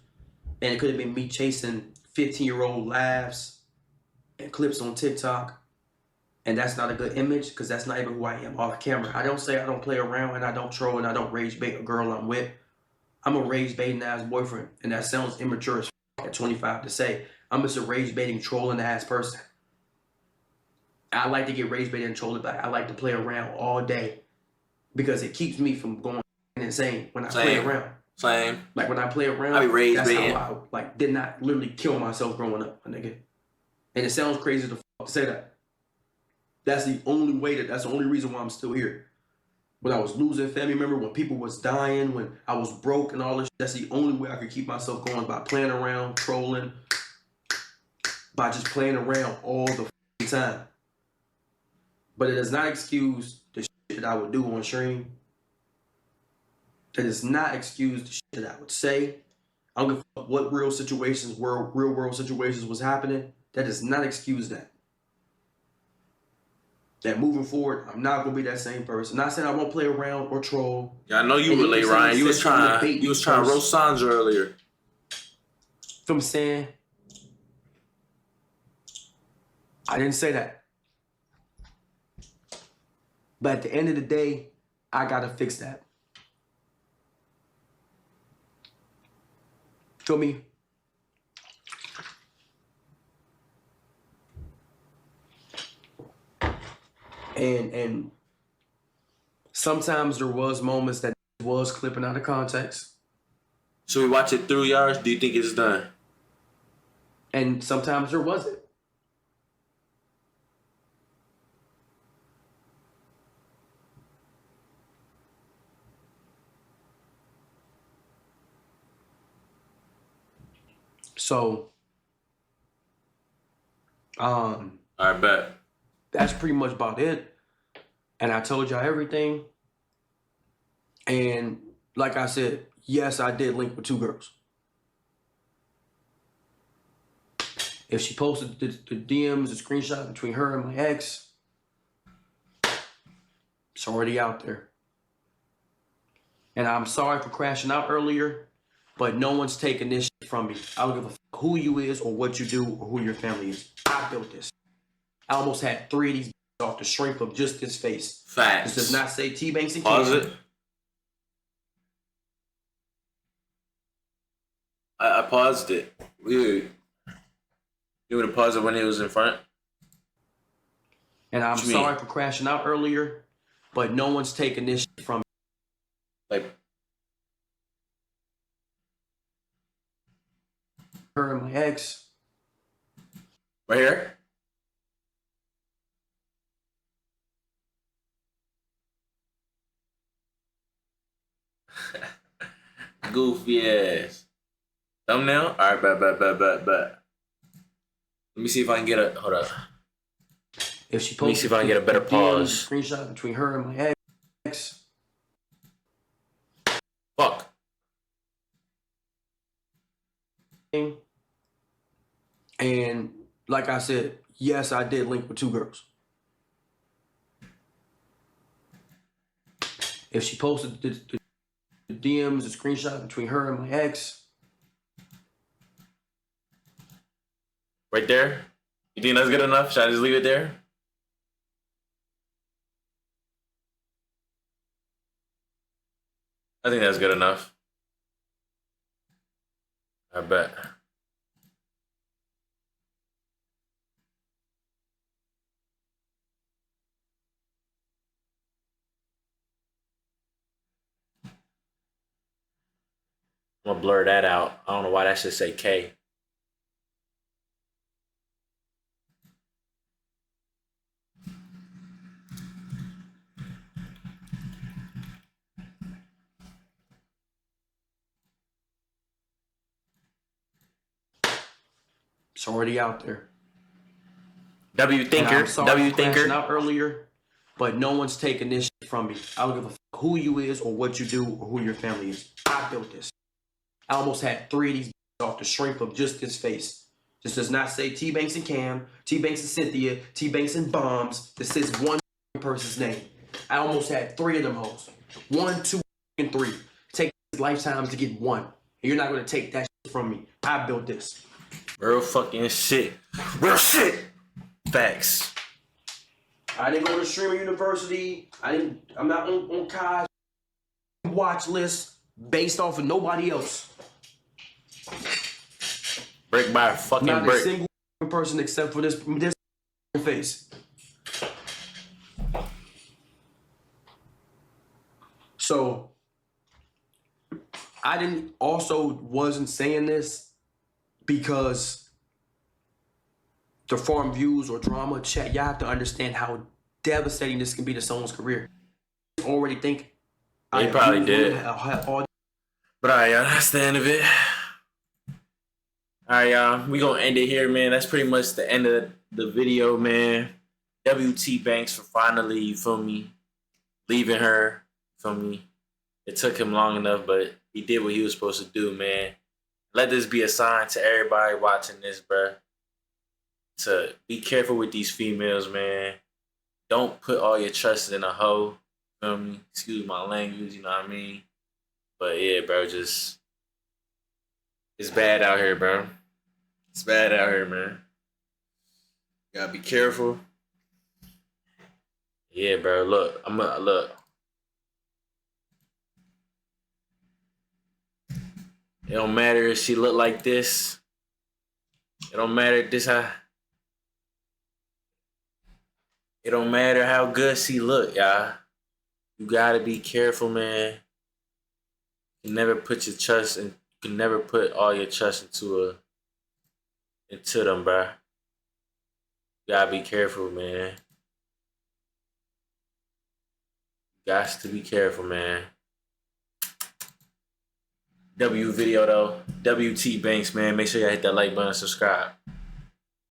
And it could have been me chasing 15-year-old laughs and clips on TikTok. And that's not a good image, because that's not even who I am off camera. I don't say I don't play around and I don't troll and I don't rage bait a girl I'm with. I'm a rage baiting ass boyfriend. And that sounds immature as at 25 to say. I'm just a rage baiting trolling ass person. I like to get rage baited and trolled back. I like to play around all day because it keeps me from going insane when I play around. Same. Like when I play around, I be rage baiting. How I did not literally kill myself growing up, my nigga. And it sounds crazy to say that. That's the only reason why I'm still here. When I was losing family members, when people was dying, when I was broke and all this, that's the only way I could keep myself going, by playing around, trolling, by just playing around all the time. But it does not excuse the shit that I would do on stream. That does not excuse the shit that I would say. I don't give a fuck what real world situations was happening. That does not excuse that. That moving forward, I'm not gonna be that same person. Not saying I won't play around or troll. Yeah, I know you relate, Ryan. You was trying to roast Sandra earlier. I'm saying, I didn't say that. But at the end of the day, I gotta fix that. Feel me? And sometimes there was moments that was clipping out of context. Should we watch it through, y'all? Do you think it's done? And sometimes there wasn't. So, I bet. that's pretty much about it. And I told y'all everything. And like I said, yes, I did link with 2 girls. If she posted the DMs, the screenshot between her and my ex, it's already out there. And I'm sorry for crashing out earlier, but no one's taking this shit from me. I don't give a fuck who you is or what you do or who your family is. I built this. I almost had 3 of these off the strength of just this face. Facts. This does not say T-Banks and Pause Cam. it. I paused it. Weird. You would have paused it when it was in front? And I'm What you sorry mean? for crashing out earlier, but no one's taking this shit from me. Like, Her and my ex. right here? Goofy ass. Thumbnail? Alright, bet. Let me see if I can get a. Hold up. If she Let me see if I can get a better DMs, pause. screenshot between her and my ex. Fuck. And like I said, yes, I did link with 2 girls. If she posted the DMs, the screenshot between her and my ex. Right there? You think that's good enough? Should I just leave it there? I think that's good enough. I bet. I'm gonna blur that out. I don't know why that should say K. It's already out there. W And Thinker. I'm sorry W for crashing Thinker. out earlier, but no one's taking this shit from me. I don't give a fuck who you is or what you do or who your family is. I built this. I almost had 3 of these off the strength of just this face. This does not say T-Banks and Cam, T-Banks and Cynthia, T-Banks and Bombs. This says one person's name. I almost had 3 of them hoes. 1, 2, and 3. Take lifetimes to get 1. And you're not gonna take that shit from me. I built this. Real fucking shit. Real shit. Facts. I didn't go to Streamer University. I'm not on Kai's watch list based off of nobody else. Break by a fucking Not a break. single person except for this face. So I wasn't saying this because to farm views or drama, chat, y'all have to understand how devastating this can be to someone's career. I already think He probably did. all But alright, y'all, that's the end of it. Alright, y'all, we gonna end it here, man. That's pretty much the end of the video, man. WT Banks for finally, you feel me, leaving her, you feel me. It took him long enough, but he did what he was supposed to do, man. Let this be a sign to everybody watching this, bruh, to be careful with these females, man. Don't put all your trust in a hoe, feel me? Excuse my language, you know what I mean? But yeah, bro, just it's bad out here, bro. It's bad out here, man. Gotta be careful. Yeah, bro. Look, look. It don't matter if she look like this. It don't matter It don't matter how good she look, y'all. You gotta be careful, man. You can never put your trust in. You can never put all your trust into them, bro. You gotta be careful, man. You got to be careful, man. W video though. WT Banks, man. Make sure y'all hit that like button and subscribe.